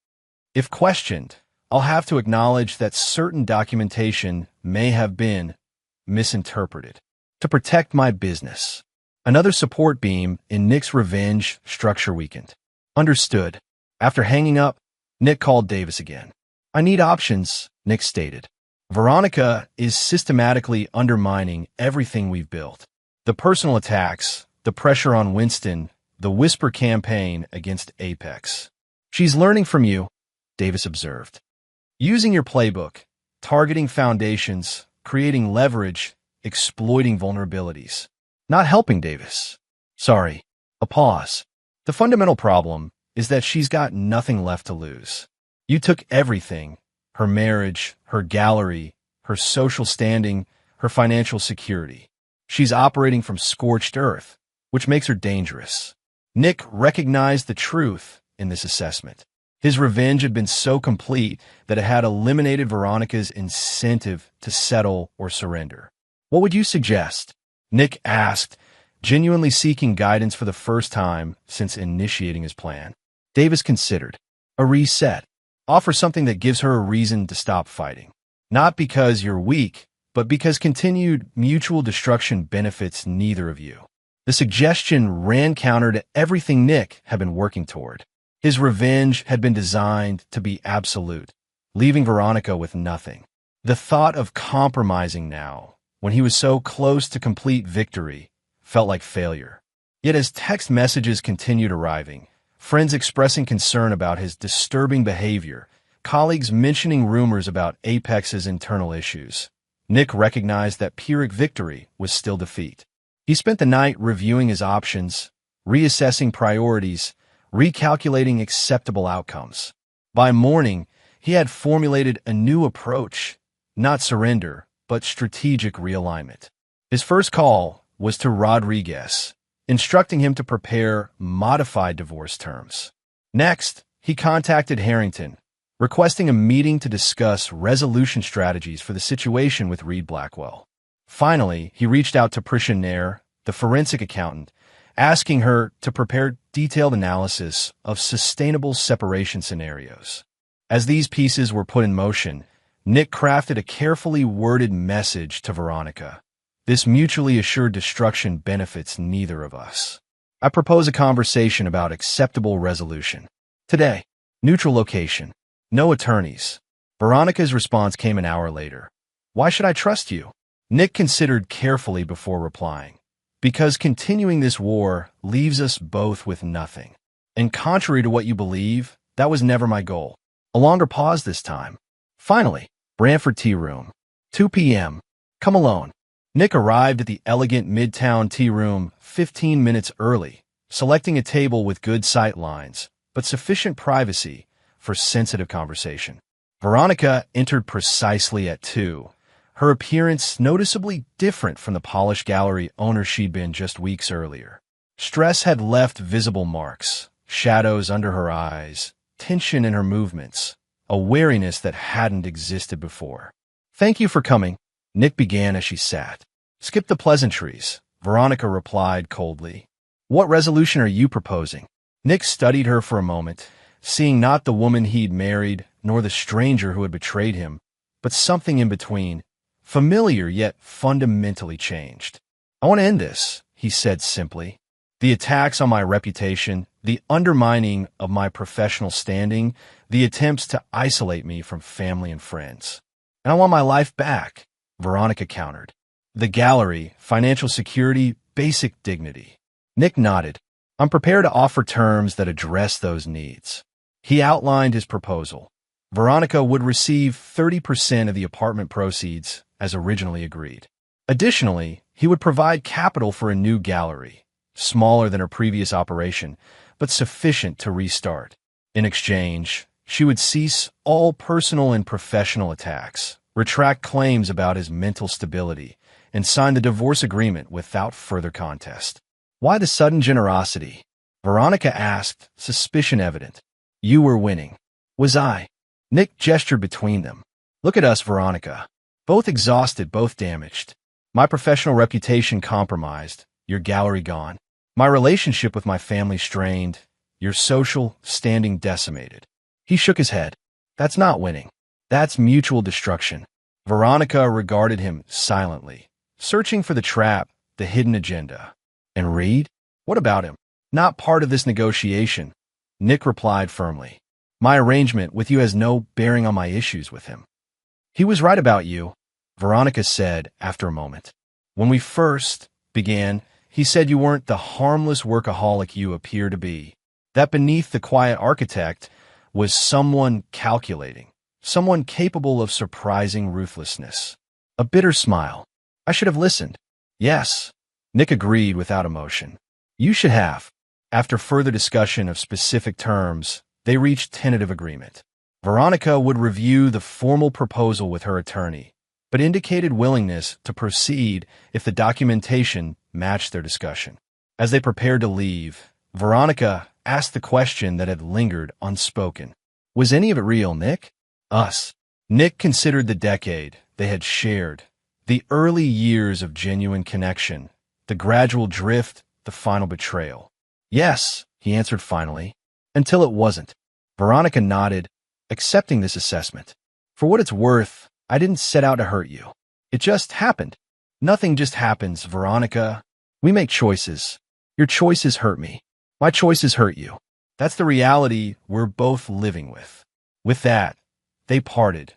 "If questioned, I'll have to acknowledge that certain documentation may have been misinterpreted to protect my business." Another support beam in Nick's revenge structure weakened. "Understood." After hanging up, Nick called Davis again. "I need options," Nick stated. "Veronica is systematically undermining everything we've built. The personal attacks, the pressure on Winston, the whisper campaign against Apex. She's learning from you," Davis observed. "Using your playbook, targeting foundations, creating leverage, exploiting vulnerabilities." "Not helping, Davis." "Sorry." A pause. "The fundamental problem is that she's got nothing left to lose. You took everything: her marriage, her gallery, her social standing, her financial security. She's operating from scorched earth, which makes her dangerous." Nick recognized the truth in this assessment. His revenge had been so complete that it had eliminated Veronica's incentive to settle or surrender. "What would you suggest?" Nick asked, genuinely seeking guidance for the first time since initiating his plan. Davis considered. "A reset. Offer something that gives her a reason to stop fighting. Not because you're weak, but because continued mutual destruction benefits neither of you." The suggestion ran counter to everything Nick had been working toward. His revenge had been designed to be absolute, leaving Veronica with nothing. The thought of compromising now, when he was so close to complete victory, felt like failure. Yet as text messages continued arriving, friends expressing concern about his disturbing behavior, colleagues mentioning rumors about Apex's internal issues, Nick recognized that Pyrrhic victory was still defeat. He spent the night reviewing his options, reassessing priorities, recalculating acceptable outcomes. By morning, he had formulated a new approach: not surrender, but strategic realignment. His first call was to Rodriguez, instructing him to prepare modified divorce terms. Next, he contacted Harrington, requesting a meeting to discuss resolution strategies for the situation with Reed Blackwell. Finally, he reached out to Prisha Nair, the forensic accountant, asking her to prepare detailed analysis of sustainable separation scenarios. As these pieces were put in motion, Nick crafted a carefully worded message to Veronica. "This mutually assured destruction benefits neither of us. I propose a conversation about acceptable resolution. Today, neutral location, no attorneys." Veronica's response came an hour later. "Why should I trust you?" Nick considered carefully before replying. "Because continuing this war leaves us both with nothing. And contrary to what you believe, that was never my goal." A longer pause this time. "Finally, Branford Tea Room." 2 p.m. Come alone. Nick arrived at the elegant Midtown tea room 15 minutes early, selecting a table with good sight lines, but sufficient privacy for sensitive conversation. Veronica entered precisely at 2, her appearance noticeably different from the polished gallery owner she'd been just weeks earlier. Stress had left visible marks, shadows under her eyes, tension in her movements, a wariness that hadn't existed before. "Thank you for coming," Nick began as she sat. "Skip the pleasantries," Veronica replied coldly. "What resolution are you proposing?" Nick studied her for a moment, seeing not the woman he'd married, nor the stranger who had betrayed him, but something in between, familiar yet fundamentally changed. "I want to end this," he said simply. "The attacks on my reputation, the undermining of my professional standing, the attempts to isolate me from family and friends. And I want my life back," Veronica countered. "The gallery, financial security, basic dignity." Nick nodded. "I'm prepared to offer terms that address those needs." He outlined his proposal. Veronica would receive 30% of the apartment proceeds, as originally agreed. Additionally, he would provide capital for a new gallery, smaller than her previous operation, but sufficient to restart. In exchange, she would cease all personal and professional attacks, retract claims about his mental stability, and sign the divorce agreement without further contest. "Why the sudden generosity?" Veronica asked, suspicion evident. "You were winning. Was I?" Nick gestured between them. "Look at us, Veronica. Both exhausted, both damaged. My professional reputation compromised, your gallery gone. My relationship with my family strained, your social standing decimated." He shook his head. "That's not winning. That's mutual destruction." Veronica regarded him silently, searching for the trap, the hidden agenda. "And Reed? What about him?" "Not part of this negotiation," Nick replied firmly. "My arrangement with you has no bearing on my issues with him." "He was right about you," Veronica said after a moment. "When we first began, he said you weren't the harmless workaholic you appear to be. That beneath the quiet architect was someone calculating, someone capable of surprising ruthlessness." A bitter smile. "I should have listened." "Yes," Nick agreed without emotion. "You should have." After further discussion of specific terms, they reached tentative agreement. Veronica would review the formal proposal with her attorney, but indicated willingness to proceed if the documentation matched their discussion. As they prepared to leave, Veronica asked the question that had lingered unspoken. "Was any of it real, Nick?" "Us." Nick considered the decade they had shared, the early years of genuine connection, the gradual drift, the final betrayal. "Yes," he answered finally, "until it wasn't." Veronica nodded, accepting this assessment. "For what it's worth, I didn't set out to hurt you. It just happened." "Nothing just happens, Veronica. We make choices. Your choices hurt me. My choices hurt you. That's the reality we're both living with." With that, they parted,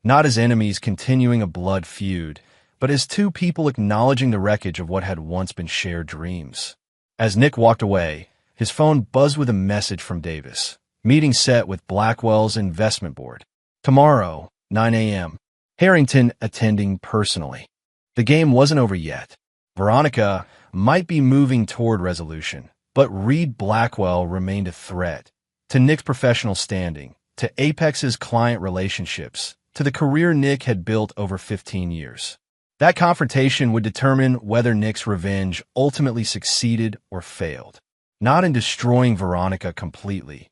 not as enemies continuing a blood feud, but as two people acknowledging the wreckage of what had once been shared dreams. As Nick walked away, his phone buzzed with a message from Davis. Meeting set with Blackwell's investment board. Tomorrow, 9 a.m. Harrington attending personally. The game wasn't over yet. Veronica might be moving toward resolution, but Reed Blackwell remained a threat to Nick's professional standing, to Apex's client relationships, to the career Nick had built over 15 years. That confrontation would determine whether Nick's revenge ultimately succeeded or failed. Not in destroying Veronica completely.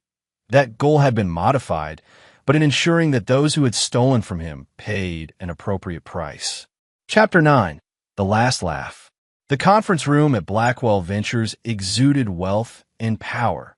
That goal had been modified, but in ensuring that those who had stolen from him paid an appropriate price. Chapter 9. The Last Laugh. The conference room at Blackwell Ventures exuded wealth and power.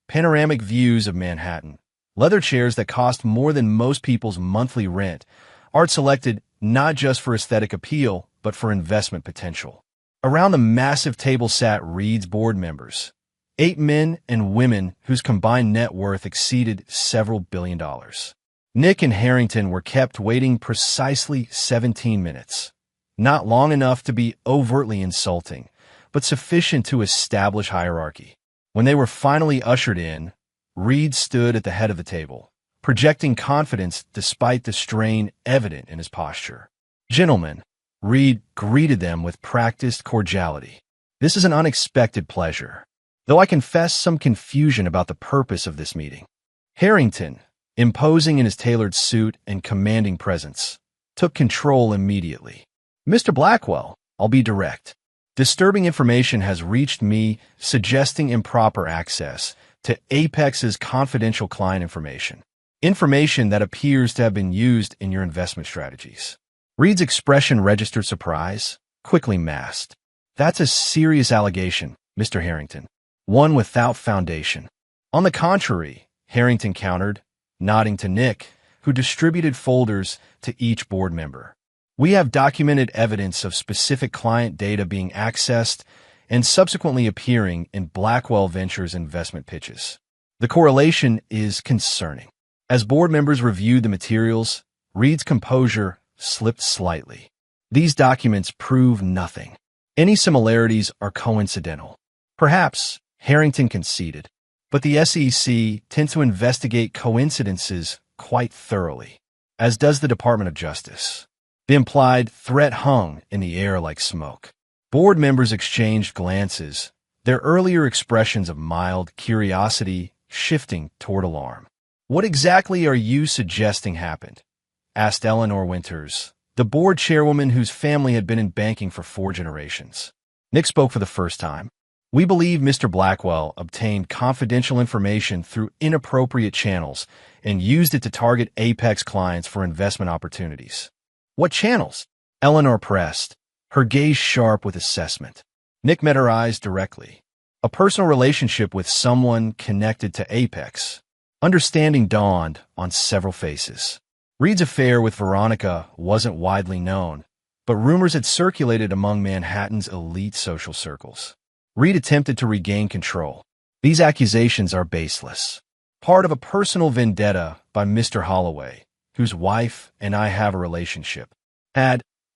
Panoramic views of Manhattan, leather chairs that cost more than most people's monthly rent, art selected not just for aesthetic appeal, but for investment potential. Around the massive table sat Reed's board members, 8 men and women whose combined net worth exceeded several $billions. Nick and Harrington were kept waiting precisely 17 minutes. Not long enough to be overtly insulting, but sufficient to establish hierarchy. When they were finally ushered in, Reed stood at the head of the table, projecting confidence despite the strain evident in his posture. Gentlemen, Reed greeted them with practiced cordiality. This is an unexpected pleasure, though I confess some confusion about the purpose of this meeting. Harrington, imposing in his tailored suit and commanding presence, took control immediately. Mr. Blackwell, I'll be direct. Disturbing information has reached me suggesting improper access to Apex's confidential client information. Information that appears to have been used in your investment strategies. Reed's expression registered surprise, quickly masked. That's a serious allegation, Mr. Harrington. One without foundation. On the contrary, Harrington countered, nodding to Nick, who distributed folders to each board member. We have documented evidence of specific client data being accessed and subsequently appearing in Blackwell Ventures investment pitches. The correlation is concerning. As board members reviewed the materials, Reed's composure slipped slightly. These documents prove nothing. Any similarities are coincidental. Perhaps, Harrington conceded, but the SEC tends to investigate coincidences quite thoroughly, as does the Department of Justice. The implied threat hung in the air like smoke. Board members exchanged glances, their earlier expressions of mild curiosity shifting toward alarm. "What exactly are you suggesting happened?" asked Eleanor Winters, the board chairwoman whose family had been in banking for 4 generations. Nick spoke for the first time. "We believe Mr. Blackwell obtained confidential information through inappropriate channels and used it to target Apex clients for investment opportunities." "What channels?" Eleanor pressed, her gaze sharp with assessment. Nick met her eyes directly. "A personal relationship with someone connected to Apex." Understanding dawned on several faces. Reed's affair with Veronica wasn't widely known, but rumors had circulated among Manhattan's elite social circles. Reed attempted to regain control. "These accusations are baseless. Part of a personal vendetta by Mr. Holloway, whose wife and I have a relationship."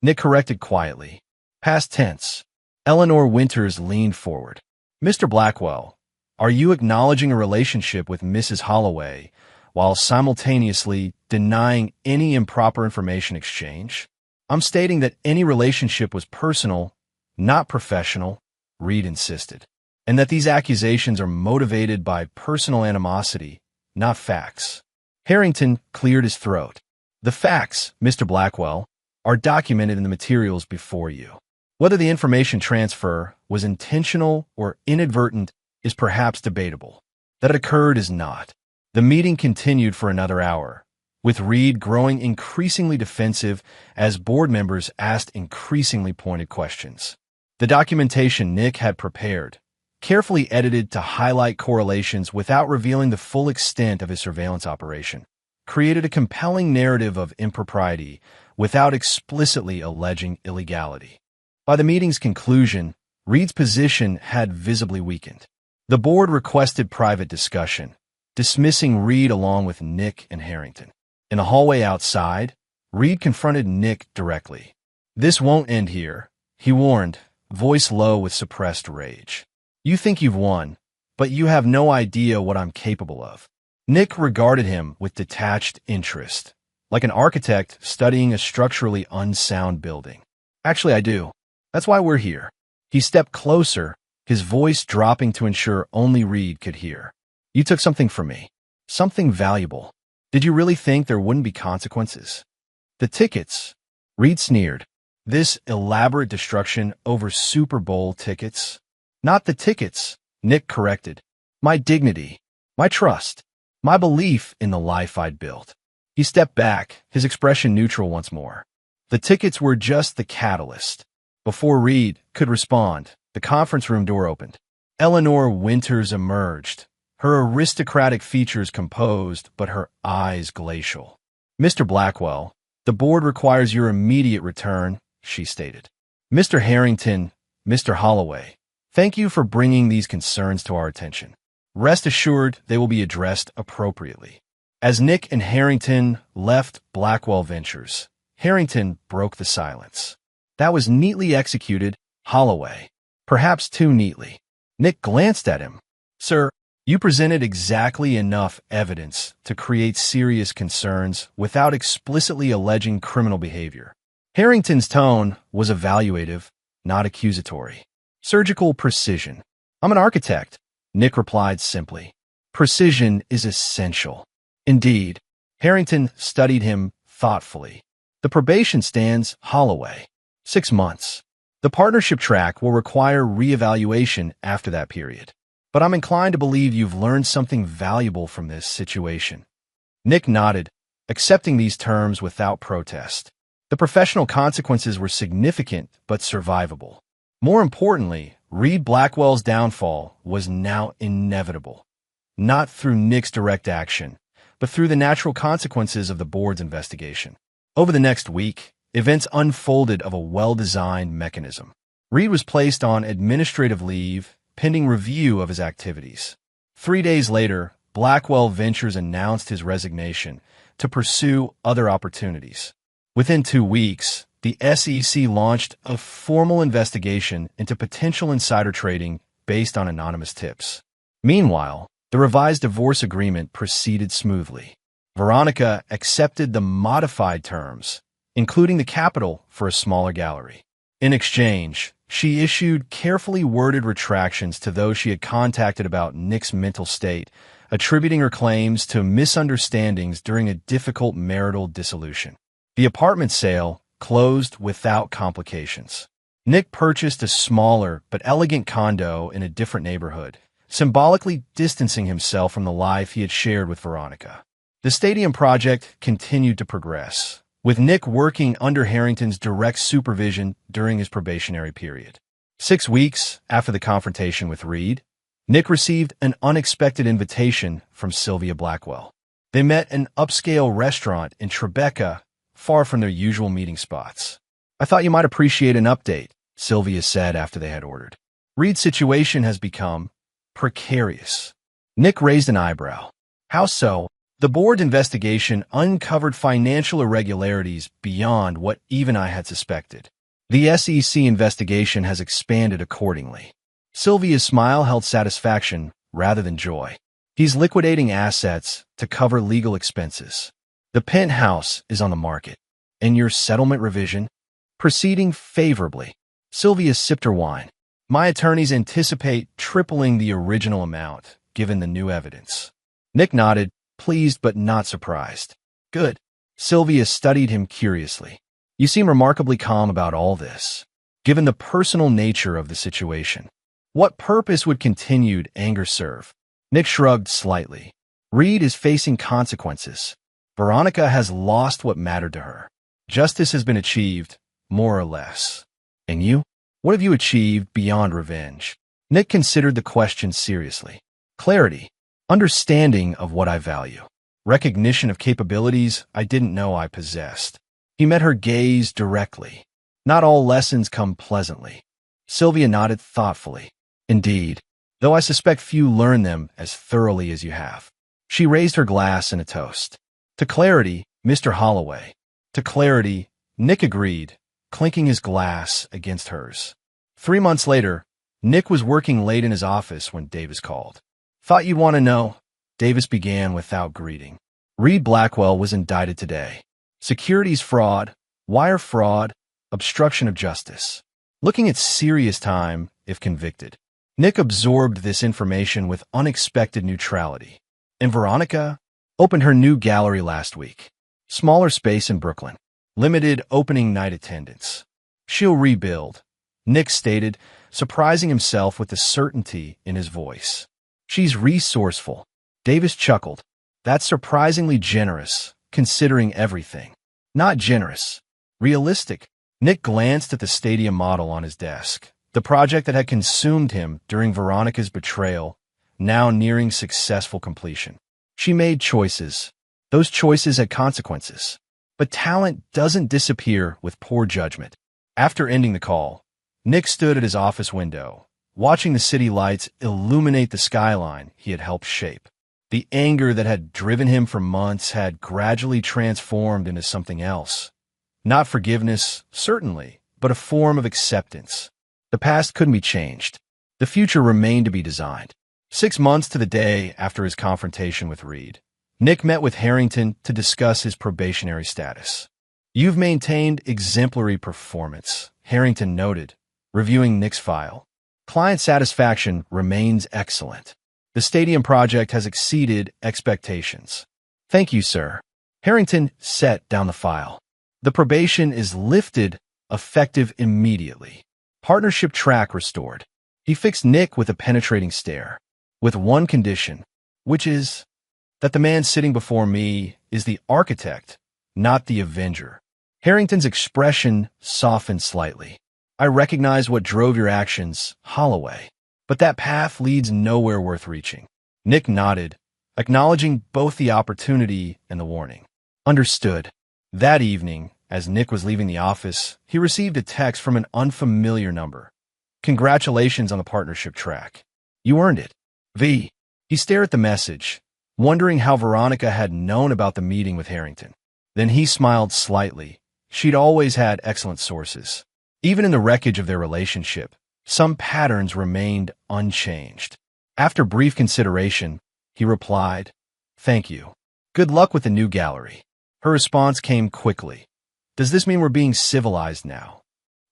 Nick corrected quietly. Past tense. Eleanor Winters leaned forward. "Mr. Blackwell, are you acknowledging a relationship with Mrs. Holloway while simultaneously denying any improper information exchange?" "I'm stating that any relationship was personal, not professional," Reed insisted, "and that these accusations are motivated by personal animosity, not facts." Harrington cleared his throat. "The facts, Mr. Blackwell, are documented in the materials before you. Whether the information transfer was intentional or inadvertent is perhaps debatable. That it occurred is not." The meeting continued for another hour, with Reed growing increasingly defensive as board members asked increasingly pointed questions. The documentation Nick had prepared, carefully edited to highlight correlations without revealing the full extent of his surveillance operation, created a compelling narrative of impropriety without explicitly alleging illegality. By the meeting's conclusion, Reed's position had visibly weakened. The board requested private discussion, dismissing Reed along with Nick and Harrington. In the hallway outside, Reed confronted Nick directly. "This won't end here," he warned, voice low with suppressed rage. "You think you've won, but you have no idea what I'm capable of." Nick regarded him with detached interest, like an architect studying a structurally unsound building. "Actually, I do. That's why we're here." He stepped closer, his voice dropping to ensure only Reed could hear. "You took something from me. Something valuable. Did you really think there wouldn't be consequences?" "The tickets," Reed sneered. "This elaborate destruction over Super Bowl tickets?" "Not the tickets," Nick corrected. "My dignity, my trust, my belief in the life I'd built." He stepped back, his expression neutral once more. "The tickets were just the catalyst." Before Reed could respond, the conference room door opened. Eleanor Winters emerged, her aristocratic features composed but her eyes glacial. "Mr. Blackwell, the board requires your immediate return," she stated. "Mr. Harrington, Mr. Holloway, thank you for bringing these concerns to our attention. Rest assured they will be addressed appropriately." As Nick and Harrington left Blackwell Ventures, Harrington broke the silence. "That was neatly executed, Holloway. Perhaps too neatly." Nick glanced at him. "Sir, you presented exactly enough evidence to create serious concerns without explicitly alleging criminal behavior. Harrington's tone was evaluative, not accusatory. Surgical precision. I'm an architect, Nick replied simply. Precision is essential. Indeed, Harrington studied him thoughtfully. The probation stands Holloway. 6 months. The partnership track will require reevaluation after that period. But I'm inclined to believe you've learned something valuable from this situation. Nick nodded, accepting these terms without protest. The professional consequences were significant but survivable. More importantly, Reed Blackwell's downfall was now inevitable. Not through Nick's direct action, but through the natural consequences of the board's investigation. Over the next week, events unfolded of a well-designed mechanism. Reed was placed on administrative leave, pending review of his activities. 3 days later, Blackwell Ventures announced his resignation to pursue other opportunities. Within 2 weeks, the SEC launched a formal investigation into potential insider trading based on anonymous tips. Meanwhile, the revised divorce agreement proceeded smoothly. Veronica accepted the modified terms, including the capital for a smaller gallery. In exchange, she issued carefully worded retractions to those she had contacted about Nick's mental state, attributing her claims to misunderstandings during a difficult marital dissolution. The apartment sale closed without complications. Nick purchased a smaller but elegant condo in a different neighborhood, symbolically distancing himself from the life he had shared with Veronica. The stadium project continued to progress, with Nick working under Harrington's direct supervision during his probationary period. 6 weeks after the confrontation with Reed, Nick received an unexpected invitation from Sylvia Blackwell. They met an upscale restaurant in Tribeca, far from their usual meeting spots. I thought you might appreciate an update, Sylvia said after they had ordered. Reed's situation has become precarious. Nick raised an eyebrow. How so? The board's investigation uncovered financial irregularities beyond what even I had suspected. The SEC investigation has expanded accordingly. Sylvia's smile held satisfaction rather than joy. He's liquidating assets to cover legal expenses. The penthouse is on the market, and your settlement revision? Proceeding favorably. Sylvia sipped her wine. My attorneys anticipate tripling the original amount, given the new evidence. Nick nodded, pleased but not surprised. Good. Sylvia studied him curiously. You seem remarkably calm about all this, given the personal nature of the situation. What purpose would continued anger serve? Nick shrugged slightly. Reed is facing consequences. Veronica has lost what mattered to her. Justice has been achieved, more or less. And you? What have you achieved beyond revenge? Nick considered the question seriously. Clarity. Understanding of what I value. Recognition of capabilities I didn't know I possessed. He met her gaze directly. Not all lessons come pleasantly. Sylvia nodded thoughtfully. Indeed, though I suspect few learn them as thoroughly as you have. She raised her glass in a toast. To clarity, Mr. Holloway. To clarity, Nick agreed, clinking his glass against hers. 3 months later, Nick was working late in his office when Davis called. Thought you'd want to know, Davis began without greeting. Reed Blackwell was indicted today. Securities fraud, wire fraud, obstruction of justice. Looking at serious time if convicted. Nick absorbed this information with unexpected neutrality. And Veronica opened her new gallery last week. Smaller space in Brooklyn. Limited opening night attendance. She'll rebuild, Nick stated, surprising himself with the certainty in his voice. She's resourceful. Davis chuckled. That's surprisingly generous, considering everything. Not generous. Realistic. Nick glanced at the stadium model on his desk, the project that had consumed him during Veronica's betrayal, now nearing successful completion. She made choices. Those choices had consequences. But talent doesn't disappear with poor judgment. After ending the call, Nick stood at his office window, watching the city lights illuminate the skyline he had helped shape. The anger that had driven him for months had gradually transformed into something else. Not forgiveness, certainly, but a form of acceptance. The past couldn't be changed. The future remained to be designed. 6 months to the day after his confrontation with Reed, Nick met with Harrington to discuss his probationary status. You've maintained exemplary performance, Harrington noted, reviewing Nick's file. Client satisfaction remains excellent. The stadium project has exceeded expectations. Thank you, sir. Harrington set down the file. The probation is lifted, effective immediately. Partnership track restored. He fixed Nick with a penetrating stare. With one condition, which is that the man sitting before me is the architect, not the avenger. Harrington's expression softened slightly. I recognize what drove your actions, Holloway, but that path leads nowhere worth reaching. Nick nodded, acknowledging both the opportunity and the warning. Understood. That evening, as Nick was leaving the office, he received a text from an unfamiliar number. Congratulations on the partnership track. You earned it. V. He stared at the message, wondering how Veronica had known about the meeting with Harrington. Then he smiled slightly. She'd always had excellent sources. Even in the wreckage of their relationship, some patterns remained unchanged. After brief consideration, he replied, "Thank you. Good luck with the new gallery." Her response came quickly. "Does this mean we're being civilized now?"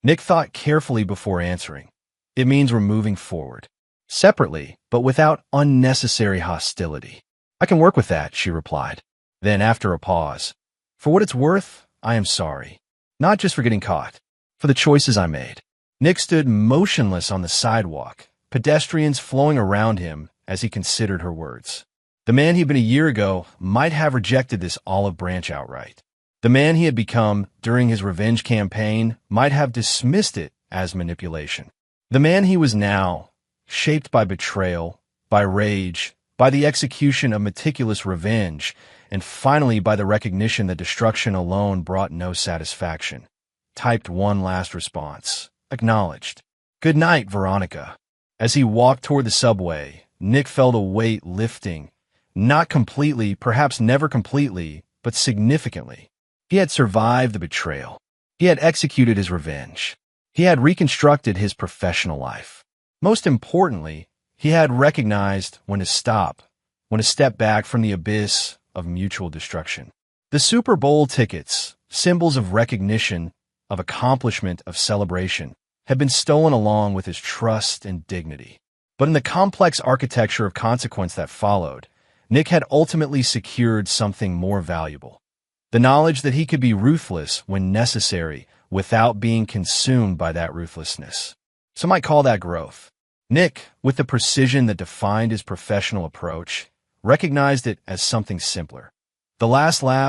Nick thought carefully before answering. "It means we're moving forward. Separately, but without unnecessary hostility." "I can work with that," she replied. Then, after a pause, "For what it's worth, I am sorry. Not just for getting caught, for the choices I made." Nick stood motionless on the sidewalk, pedestrians flowing around him as he considered her words. The man he'd been a year ago might have rejected this olive branch outright. The man he had become during his revenge campaign might have dismissed it as manipulation. The man he was now, shaped by betrayal, by rage, by the execution of meticulous revenge, and finally by the recognition that destruction alone brought no satisfaction, typed one last response. Acknowledged. "Good night, Veronica." As he walked toward the subway, Nick felt a weight lifting, not completely, perhaps never completely, but significantly. He had survived the betrayal. He had executed his revenge. He had reconstructed his professional life. Most importantly, he had recognized when to stop, when to step back from the abyss of mutual destruction. The Super Bowl tickets, symbols of recognition, of accomplishment, of celebration, had been stolen along with his trust and dignity. But in the complex architecture of consequence that followed, Nick had ultimately secured something more valuable. The knowledge that he could be ruthless when necessary without being consumed by that ruthlessness. Some might call that growth. Nick, with the precision that defined his professional approach, recognized it as something simpler. The last laugh